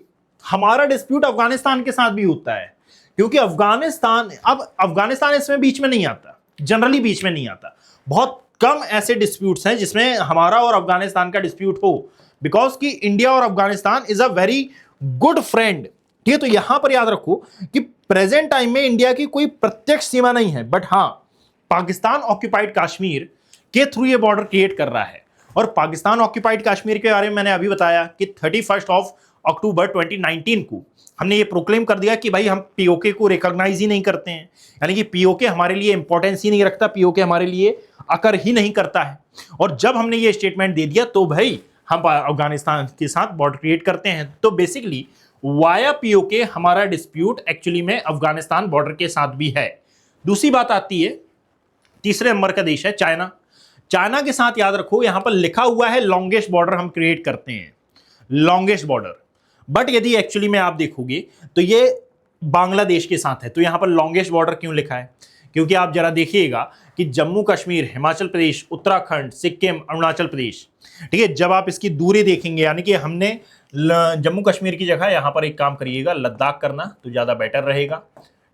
हमारा डिस्प्यूट अफगानिस्तान के साथ भी होता है, क्योंकि अफगानिस्तान इसमें बीच में नहीं आता, जनरली बीच में नहीं आता। बहुत कम ऐसे डिस्प्यूट्स हैं जिसमें हमारा और अफगानिस्तान का डिस्प्यूट हो, बिकॉज कि इंडिया और Afghanistan is a very good friend. ठीक है, तो यहां पर याद रखो कि प्रेजेंट टाइम में इंडिया की कोई प्रत्यक्ष सीमा नहीं है, बट हां पाकिस्तान ऑक्यूपाइड कश्मीर के थ्रू ये बॉर्डर क्रिएट कर रहा है। और पाकिस्तान ऑक्यूपाइड कश्मीर के बारे में मैंने अभी बताया कि 31 अक्टूबर 2019 को हमने ये प्रोक्लेम कर दिया कि भाई हम पीओके को रिकॉग्नाइज ही नहीं करते हैं, यानी कि पीओके हमारे लिए इंपॉर्टेंस ही नहीं रखता, पीओके हमारे लिए अकर ही नहीं करता है। और जब हमने ये स्टेटमेंट दे दिया तो भाई हम अफगानिस्तान के साथ बॉर्डर क्रिएट करते हैं। तो बेसिकली वाया पीओके हमारा डिस्प्यूट एक्चुअली में अफगानिस्तान बॉर्डर के साथ भी है। दूसरी बात आती है, तीसरे नंबर का देश है चाइना। चाइना के साथ याद रखो यहां पर लिखा हुआ है लॉन्गेस्ट बॉर्डर हम क्रिएट करते हैं, लॉन्गेस्ट बॉर्डर, बट यदि एक्चुअली में आप देखोगे तो ये बांग्लादेश के साथ है। तो यहां पर लॉन्गेस्ट बॉर्डर क्यों लिखा है? क्योंकि आप जरा देखिएगा कि जम्मू कश्मीर, हिमाचल प्रदेश, उत्तराखंड, सिक्किम, अरुणाचल प्रदेश, ठीक है, जब आप इसकी दूरी देखेंगे, यानी कि हमने जम्मू कश्मीर की जगह यहां पर एक काम करिएगा, लद्दाख करना तो ज्यादा बेटर रहेगा।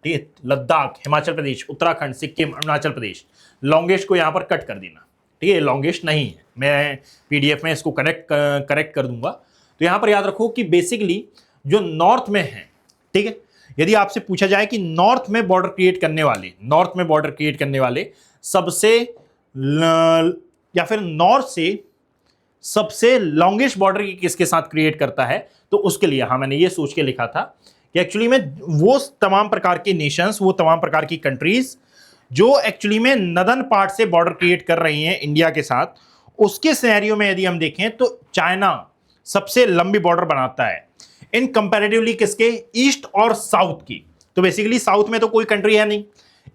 ठीक है, लद्दाख, हिमाचल प्रदेश, उत्तराखंड, सिक्किम, अरुणाचल प्रदेश, लॉन्गेस्ट को यहां पर कट कर देना। ठीक है, लॉन्गेस्ट नहीं है, मैं पीडीएफ में इसको करेक्ट कर दूंगा। तो यहां पर याद रखो कि बेसिकली जो नॉर्थ में है, ठीक है, यदि आपसे पूछा जाए कि नॉर्थ में बॉर्डर क्रिएट करने वाले सबसे या फिर नॉर्थ से सबसे लॉन्गेस्ट बॉर्डर किसके साथ क्रिएट करता है, तो उसके लिए हाँ मैंने ये सोच के लिखा था कि एक्चुअली में वो तमाम प्रकार के नेशंस, वो तमाम प्रकार की कंट्रीज जो एक्चुअली में नदर्न पार्ट से बॉर्डर क्रिएट कर रही हैं इंडिया के साथ, उसके सिनेरियो में यदि हम देखें तो चाइना सबसे लंबी बॉर्डर बनाता है इन कंपैरेटिवली किसके, ईस्ट और साउथ की। तो बेसिकली साउथ में तो कोई कंट्री है नहीं,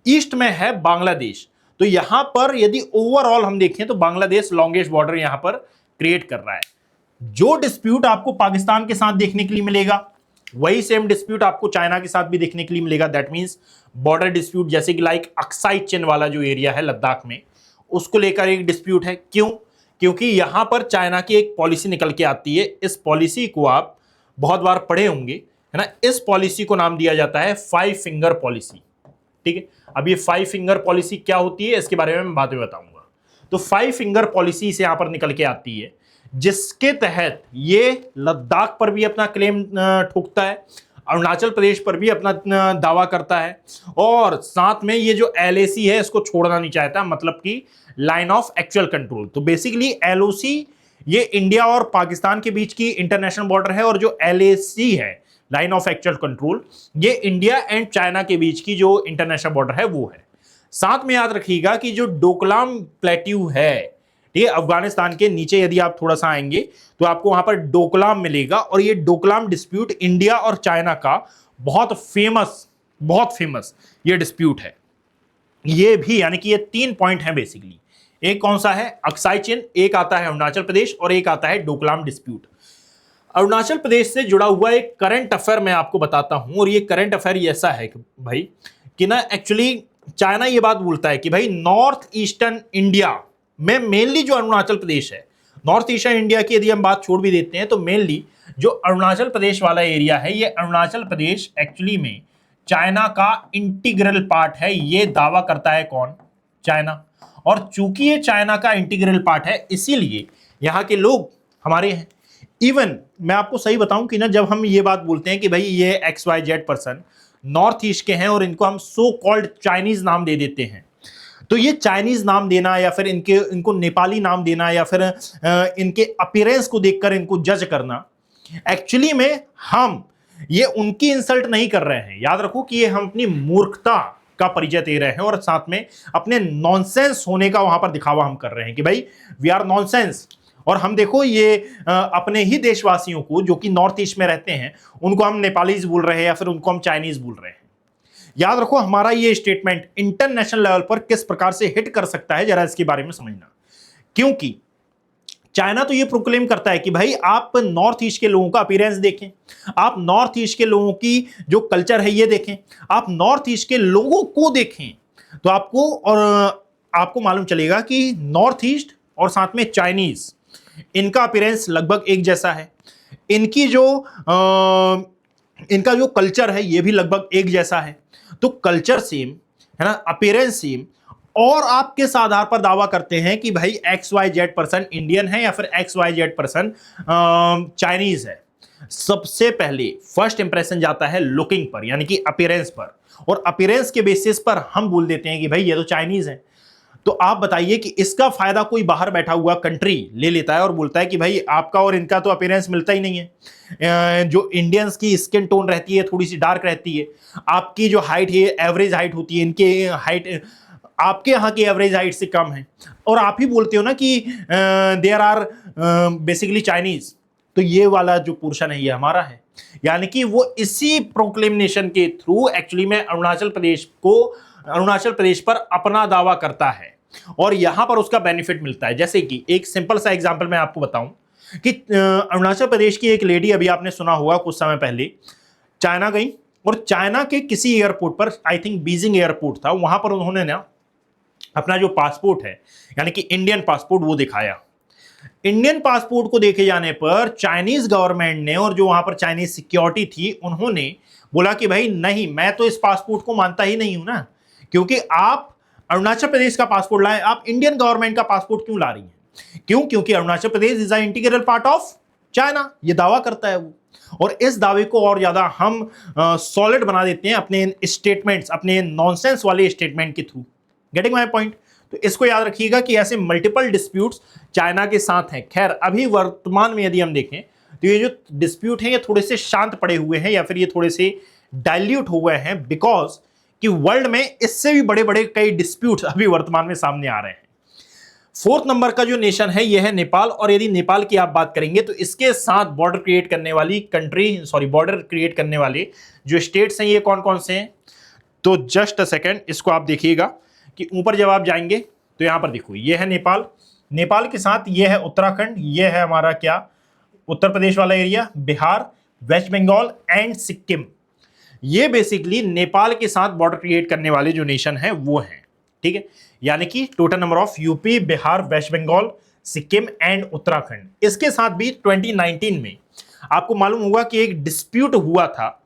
ईस्ट में है बांग्लादेश। तो यहां पर यदि ओवरऑल हम देखें तो बांग्लादेश लॉन्गेस्ट बॉर्डर यहां पर क्रिएट कर रहा है। जो डिस्प्यूट आपको पाकिस्तान के साथ देखने के लिए मिलेगा वही सेम डिस्प्यूट आपको चाइना के साथ भी देखने के लिए मिलेगा। दैट मींस बॉर्डर डिस्प्यूट, जैसे कि लाइक अक्साई चिन वाला जो एरिया है लद्दाख में, उसको लेकर एक डिस्प्यूट है। क्यों? क्योंकि यहां पर चाइना की एक पॉलिसी निकल के आती है। इस पॉलिसी को आप बहुत बार पढ़े होंगे, है ना। इस पॉलिसी को नाम दिया जाता है 5 फिंगर पॉलिसी। ठीक है, अब ये 5 फिंगर पॉलिसी क्या होती है इसके बारे में मैं बाद में बताऊंगा। तो 5 फिंगर पॉलिसी से यहां पर निकल के आती है, जिसके तहत ये लद्दाख पर भी अपना क्लेम ठोकता है, अरुणाचल प्रदेश पर भी अपना दावा करता है, और साथ में ये जो एलएसी है इसको छोड़ना नहीं चाहता, मतलब कि लाइन ऑफ एक्चुअल कंट्रोल। तो बेसिकली एलओसी ये इंडिया और पाकिस्तान के बीच की इंटरनेशनल बॉर्डर है, और जो एलएसी है लाइन ऑफ एक्चुअल कंट्रोल, ये इंडिया एंड चाइना के बीच की जो इंटरनेशनल बॉर्डर है वो है। साथ में याद रखिएगा कि जो डोकलाम प्लेट्यू है, ठीक है, अफगानिस्तान के नीचे यदि आप थोड़ा सा आएंगे तो आपको वहां पर डोकलाम मिलेगा, और ये डोकलाम डिस्प्यूट इंडिया और चाइना का बहुत फेमस ये डिस्प्यूट है। ये भी यानी कि ये 3 पॉइंट है बेसिकली। एक कौन सा है, अक्साई चिन, एक आता है अरुणाचल प्रदेश, और एक आता है डोकलाम डिस्प्यूट। अरुणाचल प्रदेश से जुड़ा हुआ एक करंट अफेयर मैं आपको बताता हूं, और ये करंट अफेयर ऐसा है कि भाई कि ना एक्चुअली चाइना ये बात बोलता है कि भाई नॉर्थ ईस्टर्न इंडिया में मेनली जो अरुणाचल प्रदेश है, नॉर्थ ईस्टर्न इंडिया की यदि हम बात छोड़ भी देते हैं तो मेनली जो अरुणाचल प्रदेश वाला एरिया है, ये अरुणाचल प्रदेश एक्चुअली में चाइना का इंटीग्रल पार्ट है। ये दावा करता है कौन, चाइना। और चूंकि ये चाइना का इंटीग्रल पार्ट है इसीलिए यहाँ के लोग हमारे हैं। इवन मैं आपको सही बताऊं कि ना, जब हम ये बात बोलते हैं कि भाई ये XYZ पर्सन नॉर्थ ईस्ट के हैं और इनको हम सो कॉल्ड चाइनीज नाम दे देते हैं, तो ये चाइनीज नाम देना या फिर इनको नेपाली नाम देना या फिर इनके अपीयरेंस को देखकर इनको जज करना, एक्चुअली में हम ये उनकी इंसल्ट नहीं कर रहे हैं। याद रखो कि ये हम अपनी मूर्खता का परिचय दे रहे हैं, और साथ में अपने नॉनसेंस होने का वहां पर दिखावा हम कर रहे हैं कि भाई वी आर नॉनसेंस। और हम देखो ये अपने ही देशवासियों को जो कि नॉर्थ ईस्ट में रहते हैं उनको हम नेपालीज बोल रहे हैं या फिर उनको हम चाइनीज बोल रहे हैं। याद रखो हमारा ये स्टेटमेंट इंटरनेशनल लेवल पर किस प्रकार से हिट कर सकता है, जरा इसके बारे में समझना। क्योंकि चाइना तो ये प्रोक्लेम करता है कि भाई आप नॉर्थ ईस्ट के लोगों का अपीयरेंस देखें, आप नॉर्थ ईस्ट के लोगों की जो कल्चर है ये देखें, आप नॉर्थ ईस्ट के लोगों को देखें, तो आपको मालूम चलेगा कि नॉर्थ ईस्ट और साथ में चाइनीज, इनका अपीयरेंस लगभग एक जैसा है। इनकी जो इनका जो कल्चर है ये भी लगभग एक जैसा है। तो कल्चर सेम है ना, अपीयरेंस सेम, और आप किस आधार पर दावा करते हैं कि भाई XYZ% इंडियन है या फिर XYZ% चाइनीज है? सबसे पहले फर्स्ट इंप्रेशन जाता है लुकिंग पर, यानी कि अपीयरेंस पर, और अपीयरेंस के बेसिस पर हम बोल देते हैं कि भाई ये तो चाइनीज है। तो आप बताइए कि इसका फायदा कोई बाहर बैठा हुआ कंट्री ले लेता है और बोलता है कि भाई आपका और इनका तो अपीयरेंस मिलता ही नहीं है। जो इंडियंस की स्किन टोन रहती है थोड़ी सी डार्क रहती है, आपकी जो हाइट है एवरेज हाइट होती है, इनके हाइट आपके यहाँ की एवरेज हाइट से कम है, और आप ही बोलते हो ना कि देयर आर बेसिकली चाइनीज। तो ये वाला जो पोर्शन है ये हमारा है, यानी कि वो इसी प्रोक्लेमेशन के थ्रू एक्चुअली में अरुणाचल प्रदेश पर अपना दावा करता है और यहां पर उसका बेनिफिट मिलता है। जैसे कि एक सिंपल सा एग्जांपल मैं आपको बताऊं कि अरुणाचल प्रदेश की एक लेडी, अभी आपने सुना होगा कुछ समय पहले, चाइना गई और चाइना के किसी एयरपोर्ट पर, आई थिंक बीजिंग एयरपोर्ट था, वहां पर उन्होंने ना अपना जो पासपोर्ट है यानी कि इंडियन पासपोर्ट वो दिखाया। इंडियन पासपोर्ट को देखे जाने पर चाइनीज गवर्नमेंट ने और जो वहां पर चाइनीज सिक्योरिटी थी उन्होंने बोला कि भाई नहीं, मैं तो इस पासपोर्ट को मानता ही नहीं हूं ना, क्योंकि आप अरुणाचल प्रदेश का पासपोर्ट लाए, आप इंडियन गवर्नमेंट का पासपोर्ट क्यों ला रही हैं? क्यों? क्योंकि Arunachal Pradesh is a integral part of China, ये दावा करता है वो। और इस दावे को और ज्यादा हम सॉलिड बना देते हैं अपने स्टेटमेंट्स, अपने नॉनसेंस वाले स्टेटमेंट के थ्रू। Getting my point? तो इसको याद रखिएगा कि ऐसे मल्टीपल डिस्प्यूट्स चाइना के साथ हैं। खैर अभी वर्तमान में यदि हम देखें तो ये जो डिस्प्यूट हैं ये थोड़े से शांत पड़े हुए हैं या फिर ये थोड़े से डाइल्यूट हो गए हैं, बिकॉज कि वर्ल्ड में इससे भी बड़े बड़े कई डिस्प्यूट्स अभी वर्तमान में सामने आ रहे हैं। फोर्थ नंबर का जो नेशन है यह है नेपाल, और यदि नेपाल की आप बात करेंगे तो इसके साथ बॉर्डर क्रिएट करने वाले जो स्टेट्स हैं ये कौन कौन से हैं? तो जस्ट अ सेकेंड, इसको आप देखिएगा कि ऊपर जब आप जाएंगे तो यहां पर देखो ये है नेपाल, नेपाल के साथ ये है उत्तराखंड, ये है हमारा क्या उत्तर प्रदेश वाला area, Bihar, West Bengal and Sikkim. ये बेसिकली नेपाल के साथ बॉर्डर क्रिएट करने वाले जो नेशन है वो हैं, ठीक है। यानी कि total number of UP, Bihar, West Bengal, Sikkim and Uttarakhand. इसके साथ भी 2019 में आपको मालूम होगा कि एक डिस्प्यूट हुआ था।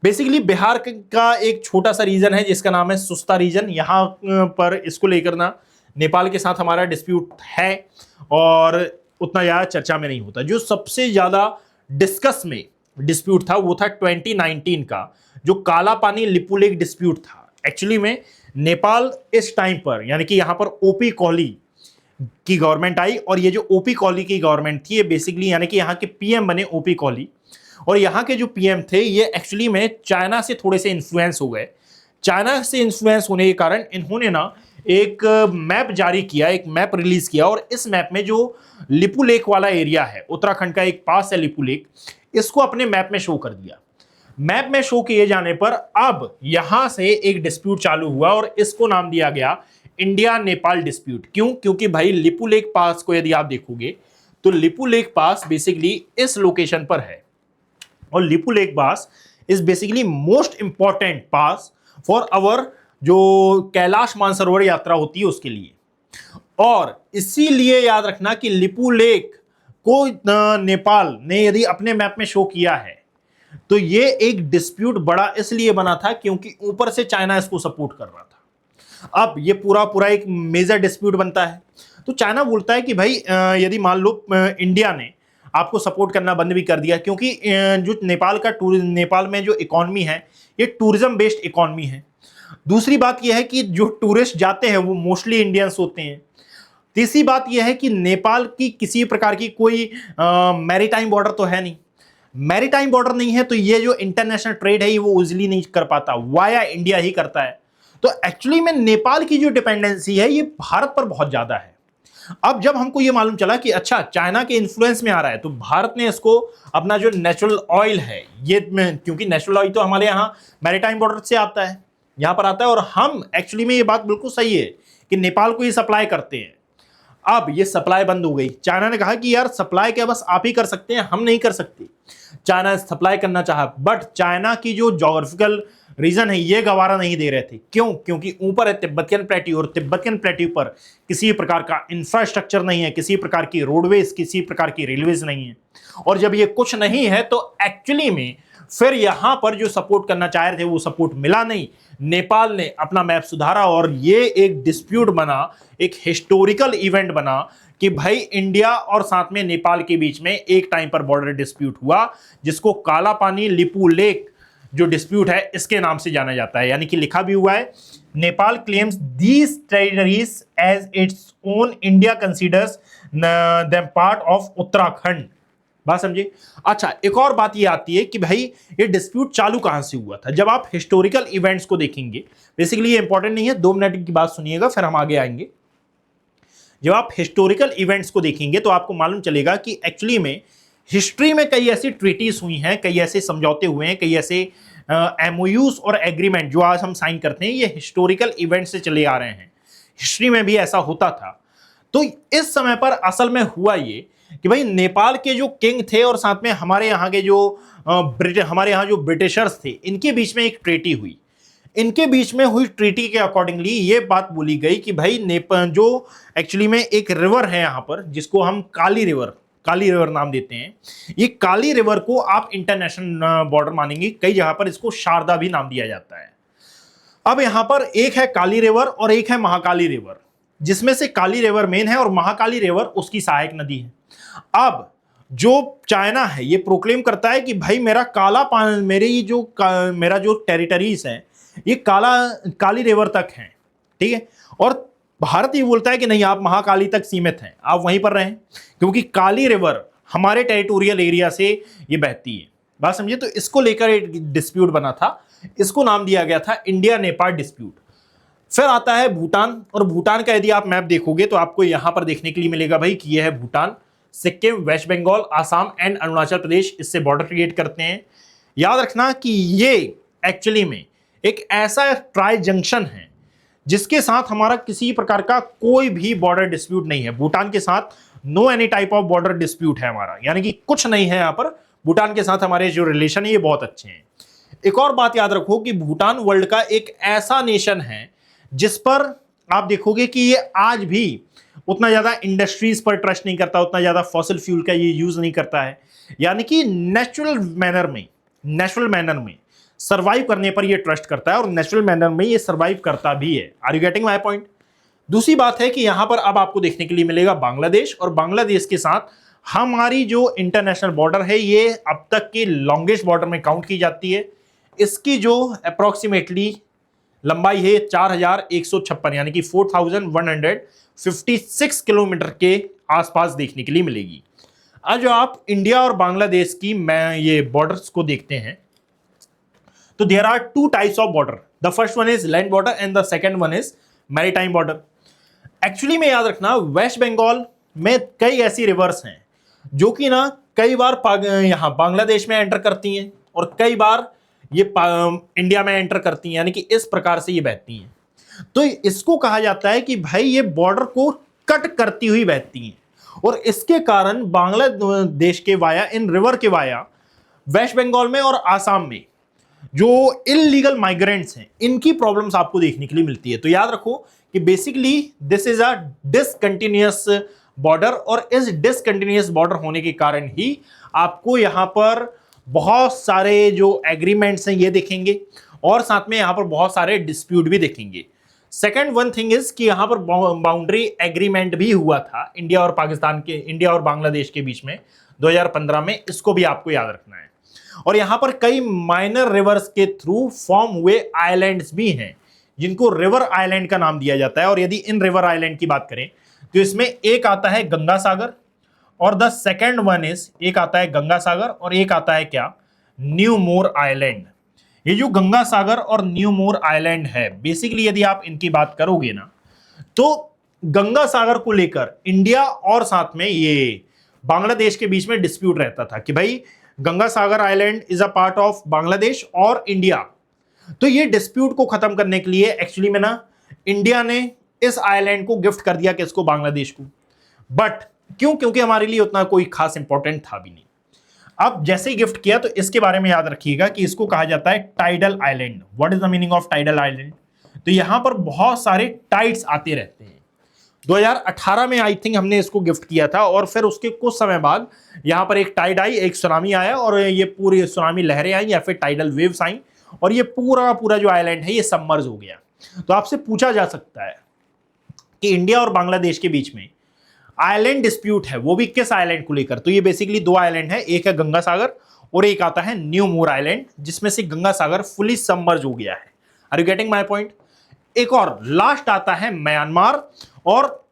बेसिकली बिहार का एक छोटा सा रीजन है जिसका नाम है सुस्ता रीजन, यहां पर इसको लेकर ना नेपाल के साथ हमारा डिस्प्यूट है और उतना ज्यादा चर्चा में नहीं होता। जो सबसे ज्यादा डिस्कस में डिस्प्यूट था वो था 2019 का जो काला पानी लिपुलेक डिस्प्यूट था। एक्चुअली में नेपाल इस टाइम पर, यानी कि यहां पर ओपी कोहली की गवर्नमेंट आई, और ये जो ओपी कोहली की गवर्नमेंट थी ये बेसिकली यानी कि यहाँ के पीएम बने ओपी कोहली, और यहाँ के जो पीएम थे ये एक्चुअली में चाइना से थोड़े से इन्फ्लुएंस हो गए। चाइना से इन्फ्लुएंस होने के कारण इन्होंने ना एक मैप जारी किया, एक मैप रिलीज किया, और इस मैप में जो लिपू लेक वाला एरिया है, उत्तराखंड का एक पास है लिपू लेक, इसको अपने मैप में शो कर दिया। मैप में शो किए जाने पर अब यहां से एक डिस्प्यूट चालू हुआ और इसको नाम दिया गया इंडिया नेपाल डिस्प्यूट। क्यों? क्योंकि भाई लिपू लेक पास को यदि आप देखोगे तो लिपू लेक पास बेसिकली इस लोकेशन पर है, और Lipu lake pass is basically most important pass for our जो कैलाश मानसरोवर यात्रा होती है उसके लिए। और इसीलिए याद रखना कि लिपू लेक को नेपाल ने यदि अपने मैप में शो किया है तो ये एक डिस्प्यूट बड़ा इसलिए बना था क्योंकि ऊपर से चाइना इसको सपोर्ट कर रहा था। अब ये पूरा एक मेजर डिस्प्यूट बनता है, तो चाइना बोलता है कि भाई यदि मान लो इंडिया ने आपको सपोर्ट करना बंद भी कर दिया, क्योंकि जो नेपाल में जो इकोनॉमी है ये टूरिज्म बेस्ड इकोनॉमी है। दूसरी बात यह है कि जो टूरिस्ट जाते हैं वो मोस्टली इंडियंस होते हैं। तीसरी बात यह है कि नेपाल की किसी प्रकार की कोई मैरीटाइम बॉर्डर तो है नहीं, मैरीटाइम बॉर्डर नहीं है तो ये जो इंटरनेशनल ट्रेड है ये वो इजिली नहीं कर पाता, वाया इंडिया ही करता है। तो एक्चुअली में नेपाल की जो डिपेंडेंसी है ये भारत पर बहुत ज्यादा है। अब जब हमको ये मालूम चला कि अच्छा चाइना के इन्फ्लुएंस में आ रहा है, तो भारत ने इसको अपना जो नेचुरल ऑयल है ये, क्योंकि नेचुरल ऑयल तो हमारे यहाँ मैरीटाइम बॉर्डर से आता है, यहाँ पर आता है, और हम एक्चुअली में ये बात बिल्कुल सही है कि नेपाल को ये सप्लाई करते हैं। अब ये सप्लाई बंद हो गई। चाइना ने कहा कि यार सप्लाई क्या बस आप ही कर सकते हैं, हम नहीं कर सकते। चाइना सप्लाई करना चाहा, बट चाइना की जो ज्योग्राफिकल रीजन है ये गवारा नहीं दे रहे थे। क्यों? क्योंकि ऊपर है तिब्बतियन प्लेट्यू, और तिब्बतियन प्लेट्यू पर किसी प्रकार का इंफ्रास्ट्रक्चर नहीं है, किसी प्रकार की रोडवेज, किसी प्रकार की रेलवेज नहीं है। और जब ये कुछ नहीं है तो एक्चुअली में फिर यहां पर जो सपोर्ट करना चाह रहे थे वो सपोर्ट मिला नहीं। नेपाल ने अपना मैप सुधारा और ये एक डिस्प्यूट बना, एक हिस्टोरिकल इवेंट बना कि भाई इंडिया और साथ में नेपाल के बीच में एक टाइम पर बॉर्डर डिस्प्यूट हुआ, जिसको काला पानी लिपू लेक जो डिस्प्यूट है इसके नाम से जाना जाता है। यानी कि लिखा भी हुआ है, Nepal claims these territories as its own, India considers them part of Uttarakhand. बात समझे? अच्छा, एक और बात ये आती है कि भाई ये डिस्प्यूट चालू कहां से हुआ था। जब आप हिस्टोरिकल इवेंट्स को देखेंगे, बेसिकली ये इंपॉर्टेंट नहीं है, 2 मिनट की बात सुनिएगा फिर हम आगे आएंगे। जब आप हिस्टोरिकल इवेंट्स को देखेंगे तो आपको मालूम चलेगा कि एक्चुअली में हिस्ट्री में कई ऐसी ट्रीटीज हुई हैं, कई ऐसे समझौते हुए हैं, कई ऐसे एमओयूज और एग्रीमेंट जो आज हम साइन करते हैं, ये हिस्टोरिकल इवेंट से चले आ रहे हैं। हिस्ट्री में भी ऐसा होता था। तो इस समय पर असल में हुआ ये कि भाई नेपाल के जो किंग थे और साथ में हमारे यहाँ के जो हमारे यहाँ जो ब्रिटिशर्स थे, इनके बीच में एक ट्रीटी हुई। इनके बीच में हुई ट्रीटी के अकॉर्डिंगली ये बात बोली गई कि भाई नेपाल जो एक्चुअली में एक रिवर है यहाँ पर, जिसको हम काली रिवर नाम देते हैं, ये काली रिवर को आप इंटरनेशनल बॉर्डर मानेंगे। कई जगह पर इसको शारदा भी नाम दिया जाता है। अब यहां पर एक है काली रिवर और एक है महाकाली रिवर, जिसमें से काली रिवर मेन है और महाकाली रिवर उसकी सहायक नदी है। अब जो चाइना है ये प्रोक्लेम करता है कि भाई मेरा काला पानी, मेरा जो टेरिटरीज है ये काली रिवर तक है, ठीक है। और भारत ये बोलता है कि नहीं, आप महाकाली तक सीमित हैं, आप वहीं पर रहें, क्योंकि काली रिवर हमारे टेरिटोरियल एरिया से ये बहती है। बात समझिए? तो इसको लेकर एक डिस्प्यूट बना था, इसको नाम दिया गया था इंडिया नेपाल डिस्प्यूट। फिर आता है भूटान, और भूटान का यदि आप मैप देखोगे तो आपको यहां पर देखने के लिए मिलेगा भाई कि यह है भूटान, सिक्किम, वेस्ट बंगाल, आसाम एंड अरुणाचल प्रदेश इससे बॉर्डर क्रिएट करते हैं। याद रखना कि ये एक्चुअली में एक ऐसा ट्राई जंक्शन है जिसके साथ हमारा किसी प्रकार का कोई भी बॉर्डर डिस्प्यूट नहीं है। भूटान के साथ no any type of border dispute है हमारा, यानी कि कुछ नहीं है यहां पर। भूटान के साथ हमारे जो रिलेशन है ये बहुत अच्छे हैं। एक और बात याद रखो कि भूटान वर्ल्ड का एक ऐसा नेशन है जिस पर आप देखोगे कि ये आज भी उतना ज्यादा इंडस्ट्रीज पर ट्रस्ट नहीं करता, उतना ज्यादा फॉसिल फ्यूल का ये यूज नहीं करता है, यानी कि नेचुरल मैनर में सर्वाइव करने पर ये ट्रस्ट करता है और नेचुरल मैनर में ये सर्वाइव करता भी है। Are you getting my point? दूसरी बात है कि यहां पर अब आपको देखने के लिए मिलेगा बांग्लादेश, और बांग्लादेश के साथ हमारी जो इंटरनेशनल बॉर्डर है ये अब तक की लॉन्गेस्ट बॉर्डर में काउंट की जाती है। इसकी जो अप्रोक्सीमेटली लंबाई है 4156 यानी कि 4156 किलोमीटर के आसपास देखने के लिए मिलेगी। आज जो आप इंडिया और बांग्लादेश की ये बॉर्डर्स को देखते हैं तो there are 2 types of border. The first one is land border and the second one is maritime border. Actually में याद रखना, वेस्ट बंगाल में कई ऐसी रिवर्स हैं जो कि ना कई बार यहां बांग्लादेश में एंटर करती हैं और कई बार ये इंडिया में एंटर करती हैं, यानी कि इस प्रकार से ये बहती हैं। तो इसको कहा जाता है कि भाई ये बॉर्डर को कट करती हुई बहती हैं, और इसके कारण बांग्लादेश के वाया, इन रिवर के वाया वेस्ट बंगाल में और आसाम में जो इलीगल माइग्रेंट्स हैं इनकी प्रॉब्लम्स आपको देखने के लिए मिलती है। तो याद रखो कि basically this is a discontinuous border, और इस डिसकंटिन्यूअस बॉर्डर होने के कारण ही आपको यहां पर बहुत सारे जो एग्रीमेंट्स हैं ये देखेंगे, और साथ में यहां पर बहुत सारे डिस्प्यूट भी देखेंगे। सेकंड वन थिंग इज कि यहां पर बाउंड्री एग्रीमेंट भी हुआ था इंडिया और बांग्लादेश के बीच में 2015 में, इसको भी आपको याद रखना है। और यहां पर कई माइनर रिवर्स के थ्रू फॉर्म हुए आइलैंड्स भी हैं जिनको रिवर आइलैंड का नाम दिया जाता है। और यदि इन रिवर आइलैंड की बात करें तो इसमें एक आता है गंगा सागर, और द सेकंड वन इज, एक आता है गंगा सागर और एक आता है क्या, न्यू मोर आइलैंड। ये जो गंगा सागर और न्यू मोर आइलैंड है, बेसिकली यदि आप इनकी बात करोगे ना तो गंगा सागर को लेकर इंडिया और साथ में ये बांग्लादेश के बीच में डिस्प्यूट रहता था कि भाई Ganga Sagar island is a part of Bangladesh और इंडिया। तो ये डिस्प्यूट को खत्म करने के लिए एक्चुअली में ना इंडिया ने इस आइलैंड को गिफ्ट कर दिया किसको, बांग्लादेश को। बट क्यों? क्योंकि हमारे लिए उतना कोई खास इंपॉर्टेंट था भी नहीं। अब जैसे ही गिफ्ट किया तो इसके बारे में याद रखिएगा कि इसको कहा जाता है tidal island. What is the meaning of tidal island? तो यहां पर बहुत सारे टाइड्स आते रहते हैं। 2018 में आई थिंक हमने इसको गिफ्ट किया था, और फिर उसके कुछ समय बाद यहां पर एक टाइड आई, एक सुनामी आया, और ये पूरी सुनामी लहरें आई या फिर टाइडल वेव्स आई, और ये पूरा पूरा जो आइलैंड है ये सबमर्ज हो गया। तो आपसे पूछा जा सकता है कि इंडिया और बांग्लादेश के बीच में आइलैंड डिस्प्यूट है, वो भी किस आइलैंड को लेकर? तो ये बेसिकली दो आइलैंड है, एक है गंगा सागर और एक आता है न्यू मूर आइलैंड, जिसमें से गंगा सागर फुली सबमर्ज हो गया है। Are you getting my point? एक और लास्ट आता है म्यांमार, और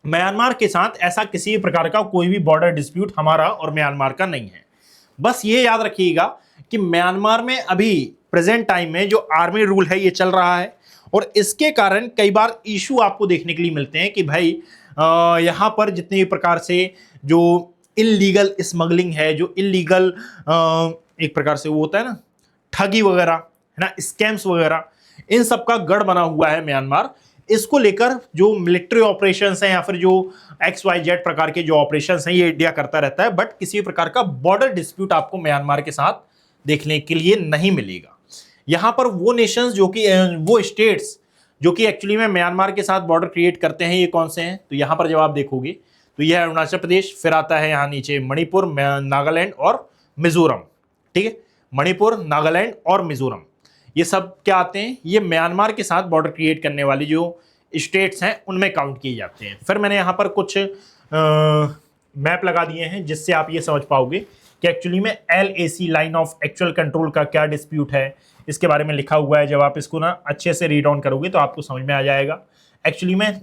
म्यांमार के साथ ऐसा किसी प्रकार का कोई भी बॉर्डर डिस्प्यूट हमारा और म्यांमार का नहीं है। बस ये याद रखिएगा कि म्यांमार में अभी प्रेजेंट टाइम में जो आर्मी रूल है ये चल रहा है, और इसके कारण कई बार इशू आपको देखने के लिए मिलते हैं कि भाई यहाँ पर जितने भी प्रकार से जो इलीगल स्मगलिंग है, जो इलीगल एक प्रकार से वो होता है ना, ठगी वगैरह है ना, स्कैम्स वगैरह, इन सब का गढ़ बना हुआ है म्यांमार। इसको लेकर जो मिलिट्री ऑपरेशंस हैं या फिर जो XYZ प्रकार के जो ऑपरेशंस हैं ये इंडिया करता रहता है, बट किसी प्रकार का बॉर्डर डिस्प्यूट आपको म्यांमार के साथ देखने के लिए नहीं मिलेगा। यहां पर वो नेशंस जो कि वो स्टेट्स जो कि एक्चुअली में म्यांमार के साथ बॉर्डर क्रिएट करते हैं, ये कौन से हैं? तो यहां पर जब आप देखोगे तो यह है अरुणाचल प्रदेश, फिर आता है यहां नीचे मणिपुर, नागालैंड और मिजोरम। ठीक है, मणिपुर, नागालैंड और मिजोरम, ये सब क्या आते हैं? ये म्यांमार के साथ बॉर्डर क्रिएट करने वाली जो स्टेट्स हैं उनमें काउंट किए जाते हैं। फिर मैंने यहाँ पर कुछ मैप लगा दिए हैं जिससे आप ये समझ पाओगे कि एक्चुअली में LAC line of actual control का क्या डिस्प्यूट है, इसके बारे में लिखा हुआ है। जब आप इसको ना अच्छे से रीड ऑन करोगे तो आपको समझ में आ जाएगा। एक्चुअली में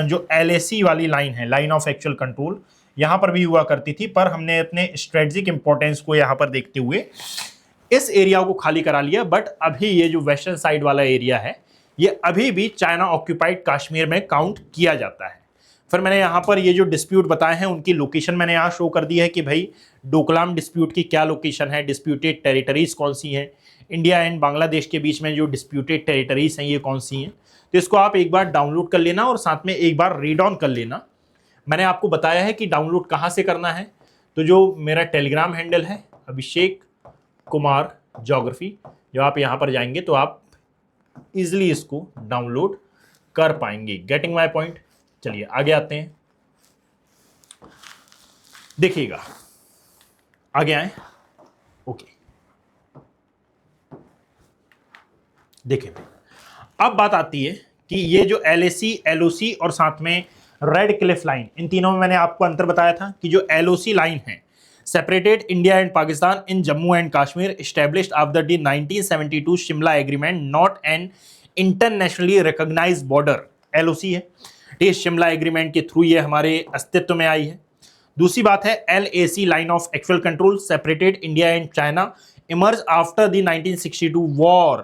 जो LAC वाली लाइन है, लाइन ऑफ एक्चुअल कंट्रोल, यहाँ पर भी हुआ करती थी, पर हमने अपने स्ट्रेटेजिक इंपॉर्टेंस को यहाँ पर देखते हुए इस एरिया को खाली करा लिया। बट अभी ये जो वेस्टर्न साइड वाला एरिया है ये अभी भी चाइना ऑक्यूपाइड कश्मीर में काउंट किया जाता है। फिर मैंने यहाँ पर ये जो डिस्प्यूट बताए हैं उनकी लोकेशन मैंने यहाँ शो कर दी है कि भाई डोकलाम डिस्प्यूट की क्या लोकेशन है, डिस्प्यूटेड टेरिटरीज कौन सी हैं, इंडिया एंड बांग्लादेश के बीच में जो डिस्प्यूटेड टेरिटरीज हैं ये कौन सी हैं। तो इसको आप एक बार डाउनलोड कर लेना और साथ में एक बार रीड ऑन कर लेना। मैंने आपको बताया है कि डाउनलोड कहाँ से करना है। तो जो मेरा टेलीग्राम हैंडल है अभिषेक कुमार ज्योग्राफी, जब आप यहाँ पर जाएंगे तो आप इजिली इसको डाउनलोड कर पाएंगे। Getting my point? चलिए आगे आते हैं, देखिएगा आगे आए। ओके, देखिए अब बात आती है कि ये जो LAC, LOC और साथ में रेड क्लिफ लाइन, इन तीनों में मैंने आपको अंतर बताया था कि जो LOC लाइन है, separated India and Pakistan in Jammu and Kashmir, established after the 1972 Shimla agreement, not an internationally recognised border, LOC है। ये शिमला एग्रीमेंट के थ्रू ये हमारे अस्तित्व में आई है। दूसरी बात है LAC line of actual control, separated India and China, emerge after the 1962 war.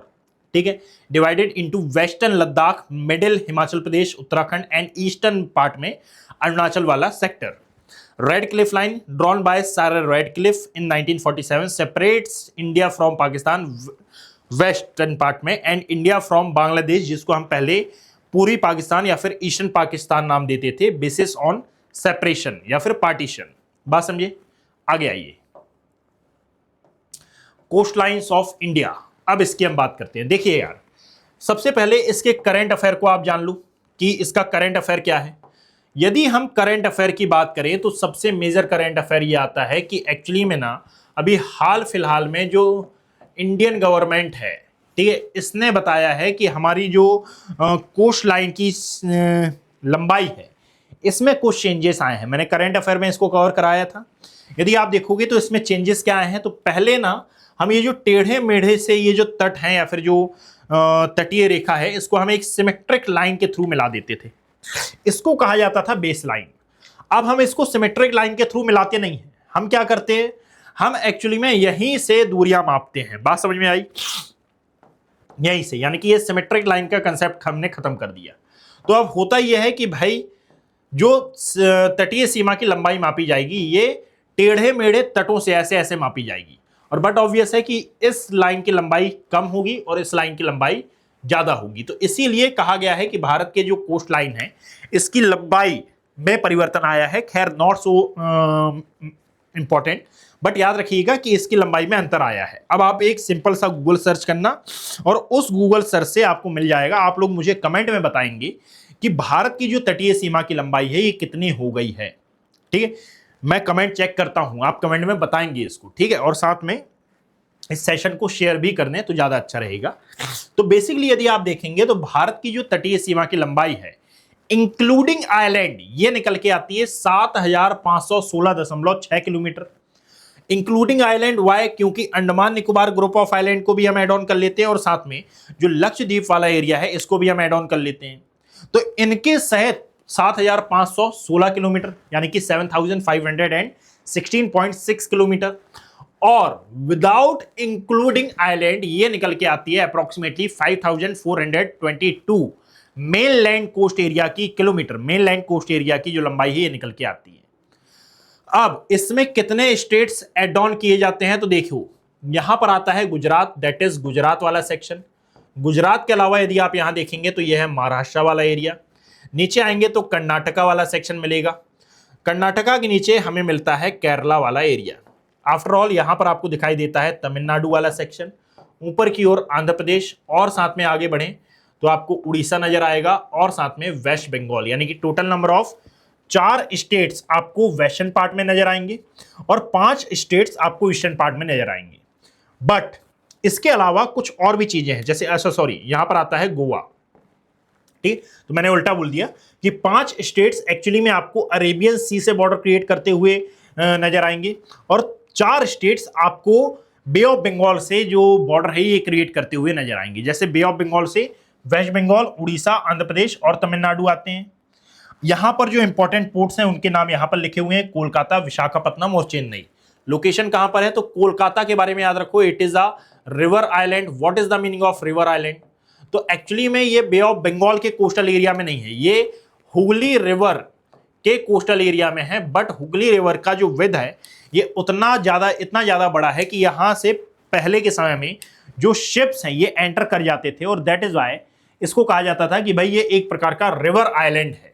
ठीक है, divided into western Ladakh, middle Himachal Pradesh, Uttarakhand and eastern part में अरुणाचल वाला sector. Radcliffe line drawn by sir Radcliffe in 1947 separates India from Pakistan western part में and India from Bangladesh, जिसको हम पहले पूरी पाकिस्तान या फिर ईस्टर्न पाकिस्तान नाम देते थे, बेसिस ऑन सेपरेशन या फिर पार्टीशन। बात समझे? आगे आइए, कोस्ट लाइन्स ऑफ इंडिया। अब इसकी हम बात करते हैं। देखिए यार, सबसे पहले इसके करंट अफेयर को आप जान लो कि इसका करंट अफेयर क्या है। यदि हम करंट अफेयर की बात करें तो सबसे मेजर करंट अफेयर ये आता है कि एक्चुअली में ना अभी हाल फिलहाल में जो इंडियन गवर्नमेंट है, ठीक है, इसने बताया है कि हमारी जो कोस्ट लाइन की लंबाई है इसमें कुछ चेंजेस आए हैं। मैंने करंट अफेयर में इसको कवर कराया था। यदि आप देखोगे तो इसमें चेंजेस क्या आए हैं, तो पहले ना हम ये जो टेढ़े मेढ़े से ये जो तट हैं या फिर जो तटीय रेखा है, इसको हम एक सिमेट्रिक लाइन के थ्रू मिला देते थे। इसको कहा जाता था बेस लाइन। अब हम इसको सिमेट्रिक लाइन के थ्रू मिलाते नहीं हैं, हम क्या करते हैं, हम एक्चुअली में यहीं से दूरियां मापते हैं। बात समझ में आई? यहीं से, यानी कि ये सिमेट्रिक लाइन का कंसेप्ट हमने खत्म कर दिया। तो अब होता यह है कि भाई जो तटीय सीमा की लंबाई मापी जाएगी ये टेढ़े मेढ़े तटों से ऐसे ऐसे मापी जाएगी, और बट ऑब्वियस है कि इस लाइन की लंबाई कम होगी और इस लाइन की लंबाई ज्यादा होगी। तो इसीलिए कहा गया है कि भारत के जो कोस्ट लाइन है इसकी लंबाई में परिवर्तन आया है। खैर नॉट सो इंपॉर्टेंट, बट याद रखिएगा कि इसकी लंबाई में अंतर आया है। अब आप एक सिंपल सा गूगल सर्च करना और उस गूगल सर्च से आपको मिल जाएगा। आप लोग मुझे कमेंट में बताएंगे कि भारत की जो तटीय सीमा की लंबाई है ये कितनी हो गई है। ठीक है, मैं कमेंट चेक करता हूं, आप कमेंट में बताएंगे इसको। ठीक है, और साथ में इस सेशन को शेयर भी कर दें तो ज्यादा अच्छा रहेगा। तो बेसिकली यदि आप देखेंगे तो भारत की जो तटीय सीमा की लंबाई है इंक्लूडिंग आइलैंड ये निकल के आती है 7516.6 किलोमीटर। इंक्लूडिंग आइलैंड वाई, क्योंकि Andaman Nicobar group of island को भी हम ऐड ऑन कर लेते हैं और साथ में जो लक्षद्वीप वाला एरिया है इसको भी हम ऐड ऑन कर लेते हैं। तो इनके सहित 7516 किलोमीटर यानी कि 7516.6 किलोमीटर, और विदाउट इंक्लूडिंग आइलैंड ये निकल के आती है approximately 5422 mainland coast area की kilometre. Mainland coast area की जो लंबाई है ये निकल के आती है। अब इसमें कितने स्टेट्स एड ऑन किए जाते हैं तो देखो, यहां पर आता है गुजरात, दैट इज गुजरात वाला सेक्शन। गुजरात के अलावा यदि आप यहां देखेंगे तो यह है महाराष्ट्र वाला एरिया। नीचे आएंगे तो कर्नाटका वाला सेक्शन मिलेगा। कर्नाटका के नीचे हमें मिलता है केरला वाला एरिया। आफ्टर ऑल यहां पर आपको दिखाई देता है तमिलनाडु वाला सेक्शन। ऊपर की ओर आंध्र प्रदेश, और साथ में आगे बढ़ें तो आपको उड़ीसा नजर आएगा, और साथ में वेस्ट बंगाल, यानी कि टोटल नंबर ऑफ 4 स्टेट्स आपको वेस्टर्न पार्ट में नजर आएंगे और 5 स्टेट्स आपको ईस्टर्न पार्ट में नजर आएंगे। बट इसके अलावा कुछ और भी चीजें हैं, जैसे सॉरी यहां पर आता है गोवा। ठीक, तो मैंने उल्टा बोल दिया कि 5 स्टेट्स एक्चुअली में आपको अरेबियन सी से बॉर्डर क्रिएट करते हुए नजर आएंगे, और 4 स्टेट्स आपको बे ऑफ बंगाल से जो बॉर्डर है ये क्रिएट करते हुए नजर आएंगे। जैसे बे ऑफ बंगाल से वेस्ट बंगाल, उड़ीसा, आंध्र प्रदेश और तमिलनाडु आते हैं। यहां पर जो इंपॉर्टेंट पोर्ट्स हैं उनके नाम यहां पर लिखे हुए हैं, कोलकाता, विशाखापत्तनम और चेन्नई। लोकेशन कहां पर है तो कोलकाता के बारे में याद रखो, it is a river island. What is the meaning of river island? तो एक्चुअली में ये बे ऑफ बंगाल के कोस्टल एरिया में नहीं है, ये हुगली रिवर के कोस्टल एरिया में है। बट हुगली रिवर का जो विड्थ है ये इतना ज्यादा बड़ा है कि यहां से पहले के समय में जो शिप्स हैं ये एंटर कर जाते थे, और दैट इज वाई इसको कहा जाता था कि भाई ये एक प्रकार का रिवर आइलैंड है।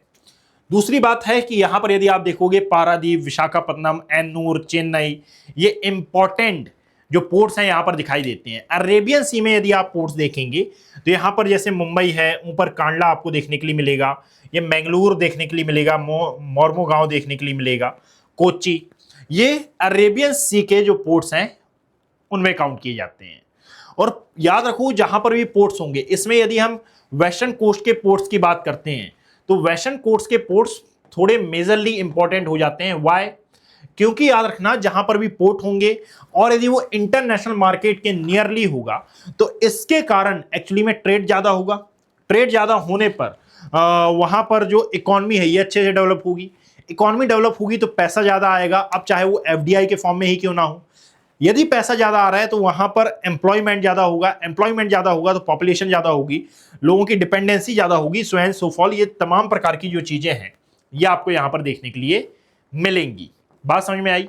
दूसरी बात है कि यहां पर यदि आप देखोगे पारादीप, विशाखापत्तनम, एन्नूर, चेन्नई, ये इंपॉर्टेंट जो पोर्ट्स हैं यहां पर दिखाई देते हैं। अरेबियन सी में यदि आप पोर्ट्स देखेंगे तो यहां पर जैसे मुंबई है, ऊपर कांडला आपको देखने के लिए मिलेगा, ये मैंगलोर देखने के लिए मिलेगा, मोरमुगांव देखने के लिए मिलेगा, कोच्चि, ये अरेबियन सी के जो पोर्ट्स हैं उनमें काउंट किए जाते हैं। और याद रखो जहां पर भी पोर्ट्स होंगे, इसमें यदि हम वेस्टर्न कोस्ट के पोर्ट्स की बात करते हैं तो वेस्टर्न कोस्ट के पोर्ट्स थोड़े मेजरली इंपॉर्टेंट हो जाते हैं। वाई? क्योंकि याद रखना जहां पर भी पोर्ट होंगे और यदि वो इंटरनेशनल मार्केट के नियरली होगा तो इसके कारण एक्चुअली में ट्रेड ज्यादा होगा। ट्रेड ज्यादा होने पर वहां पर जो इकोनॉमी है ये अच्छे से डेवलप होगी। इकोनॉमी डेवलप होगी तो पैसा ज्यादा आएगा, अब चाहे वो एफडीआई के फॉर्म में ही क्यों ना हो। यदि पैसा ज्यादा आ रहा है तो वहां पर एम्प्लॉयमेंट ज्यादा होगा, एम्प्लॉयमेंट ज्यादा होगा तो पॉपुलेशन ज्यादा होगी, लोगों की डिपेंडेंसी ज्यादा होगी, सो एंड सो फॉल। ये तमाम प्रकार की जो चीजें हैं ये आपको यहां पर देखने के लिए मिलेंगी। बात समझ में आई?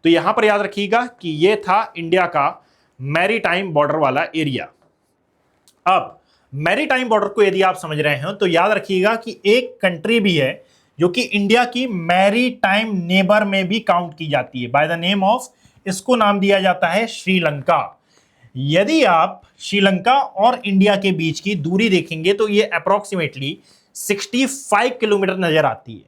तो यहां पर याद रखिएगा कि ये था इंडिया का मैरीटाइम बॉर्डर वाला एरिया। अब मैरीटाइम बॉर्डर को यदि आप समझ रहे हो तो याद रखिएगा कि एक कंट्री भी है जो कि इंडिया की मैरीटाइम नेबर में भी काउंट की जाती है, बाय द नेम ऑफ, इसको नाम दिया जाता है श्रीलंका। यदि आप श्रीलंका और इंडिया के बीच की दूरी देखेंगे तो ये अप्रोक्सीमेटली 65 किलोमीटर नजर आती है,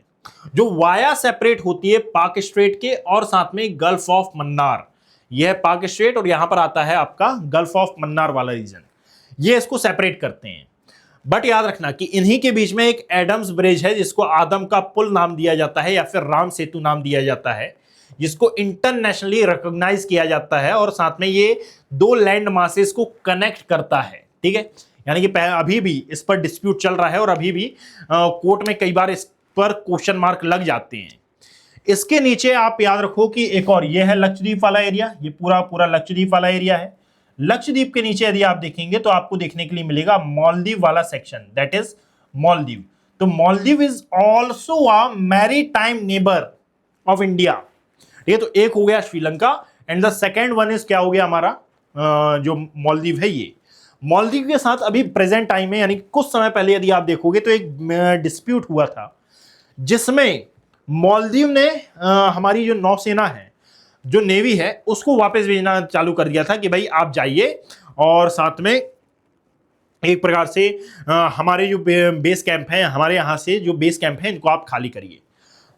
जो वाया सेपरेट होती है पाक स्ट्रेट के और साथ में गल्फ ऑफ मन्नार। यह है पाक स्ट्रेट और यहां पर आता है आपका गल्फ ऑफ मन्नार वाला रीजन, ये इसको सेपरेट करते हैं। बट याद रखना कि इन्हीं के बीच में एक एडम्स ब्रिज है जिसको आदम का पुल नाम दिया जाता है या फिर राम सेतु नाम दिया जाता है, जिसको इंटरनेशनली रिकॉग्नाइज किया जाता है और साथ में ये 2 लैंड मासेस को कनेक्ट करता है। ठीक है, यानी कि अभी भी इस पर डिस्प्यूट चल रहा है और अभी भी कोर्ट में कई बार इस पर क्वेश्चन मार्क लग जाते हैं। इसके नीचे आप याद रखो कि एक और ये है लक्षद्वीप वाला एरिया, ये पूरा लक्षद्वीप वाला एरिया है। लक्षद्वीप के नीचे यदि आप देखेंगे तो आपको देखने के लिए मिलेगा मालदीव वाला सेक्शन, दैट इज मालदीव। तो Maldives is also a maritime neighbour of India. ठीक है, तो एक हो गया Sri Lanka and the second one is क्या हो गया हमारा जो मालदीव है। ये मालदीव के साथ अभी प्रेजेंट टाइम में यानी कुछ समय पहले यदि आप देखोगे तो एक डिस्प्यूट हुआ था जिसमें मालदीव ने हमारी जो नौसेना है जो नेवी है उसको वापस भेजना चालू कर दिया था कि भाई आप जाइए और साथ में एक प्रकार से हमारे जो बेस कैंप हैं, हमारे यहाँ से जो बेस कैंप हैं इनको आप खाली करिए।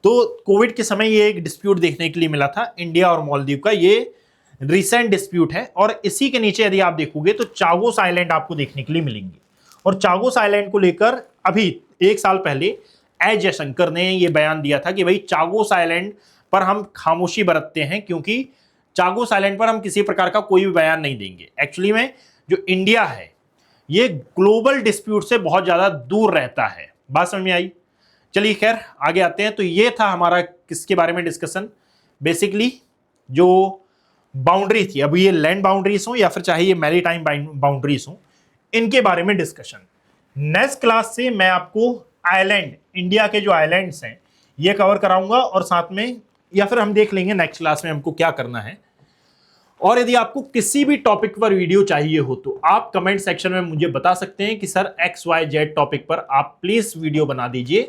तो कोविड के समय ये एक डिस्प्यूट देखने के लिए मिला था इंडिया और मालदीव का, ये रिसेंट डिस्प्यूट है। और इसी के नीचे यदि आप देखोगे तो चागोस आइलैंड आपको देखने के लिए मिलेंगे। और चागोस आइलैंड को लेकर अभी 1 साल पहले एस जयशंकर ने यह बयान दिया था कि भाई चागोस आइलैंड पर हम खामोशी बरतते हैं, क्योंकि चागोस आइलैंड पर हम किसी प्रकार का कोई भी बयान नहीं देंगे। एक्चुअली में जो इंडिया है ये ग्लोबल डिस्प्यूट से बहुत ज्यादा दूर रहता है। बात समझ में आई? चलिए खैर आगे आते हैं। तो ये था हमारा किसके बारे में डिस्कशन, बेसिकली जो बाउंड्री थी, अब ये लैंड बाउंड्रीज हो या फिर चाहे ये मैरीटाइम बाउंड्रीज हो, इनके बारे में डिस्कशन। नेक्स्ट क्लास से मैं आपको आइलैंड, इंडिया के जो आइलैंड्स हैं ये कवर कराऊंगा, और साथ में या फिर हम देख लेंगे नेक्स्ट क्लास में हमको क्या करना है। और यदि आपको किसी भी टॉपिक पर वीडियो चाहिए हो तो आप कमेंट सेक्शन में मुझे बता सकते हैं कि सर XYZ टॉपिक पर आप प्लीज वीडियो बना दीजिए।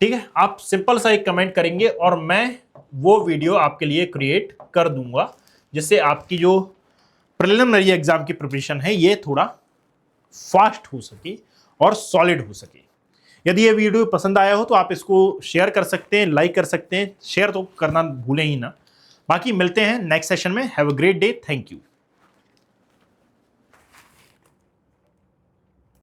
ठीक है, आप सिंपल सा एक कमेंट करेंगे और मैं वो वीडियो आपके लिए क्रिएट कर दूंगा, जिससे आपकी जो प्रिलिमिनरी एग्जाम की प्रिपरेशन है ये थोड़ा फास्ट हो सके और सॉलिड हो सके। यदि ये वीडियो पसंद आया हो तो आप इसको शेयर कर सकते हैं, लाइक कर सकते हैं, शेयर तो करना भूलें ही ना। बाकी मिलते हैं नेक्स्ट सेशन में। Have a great day, thank you.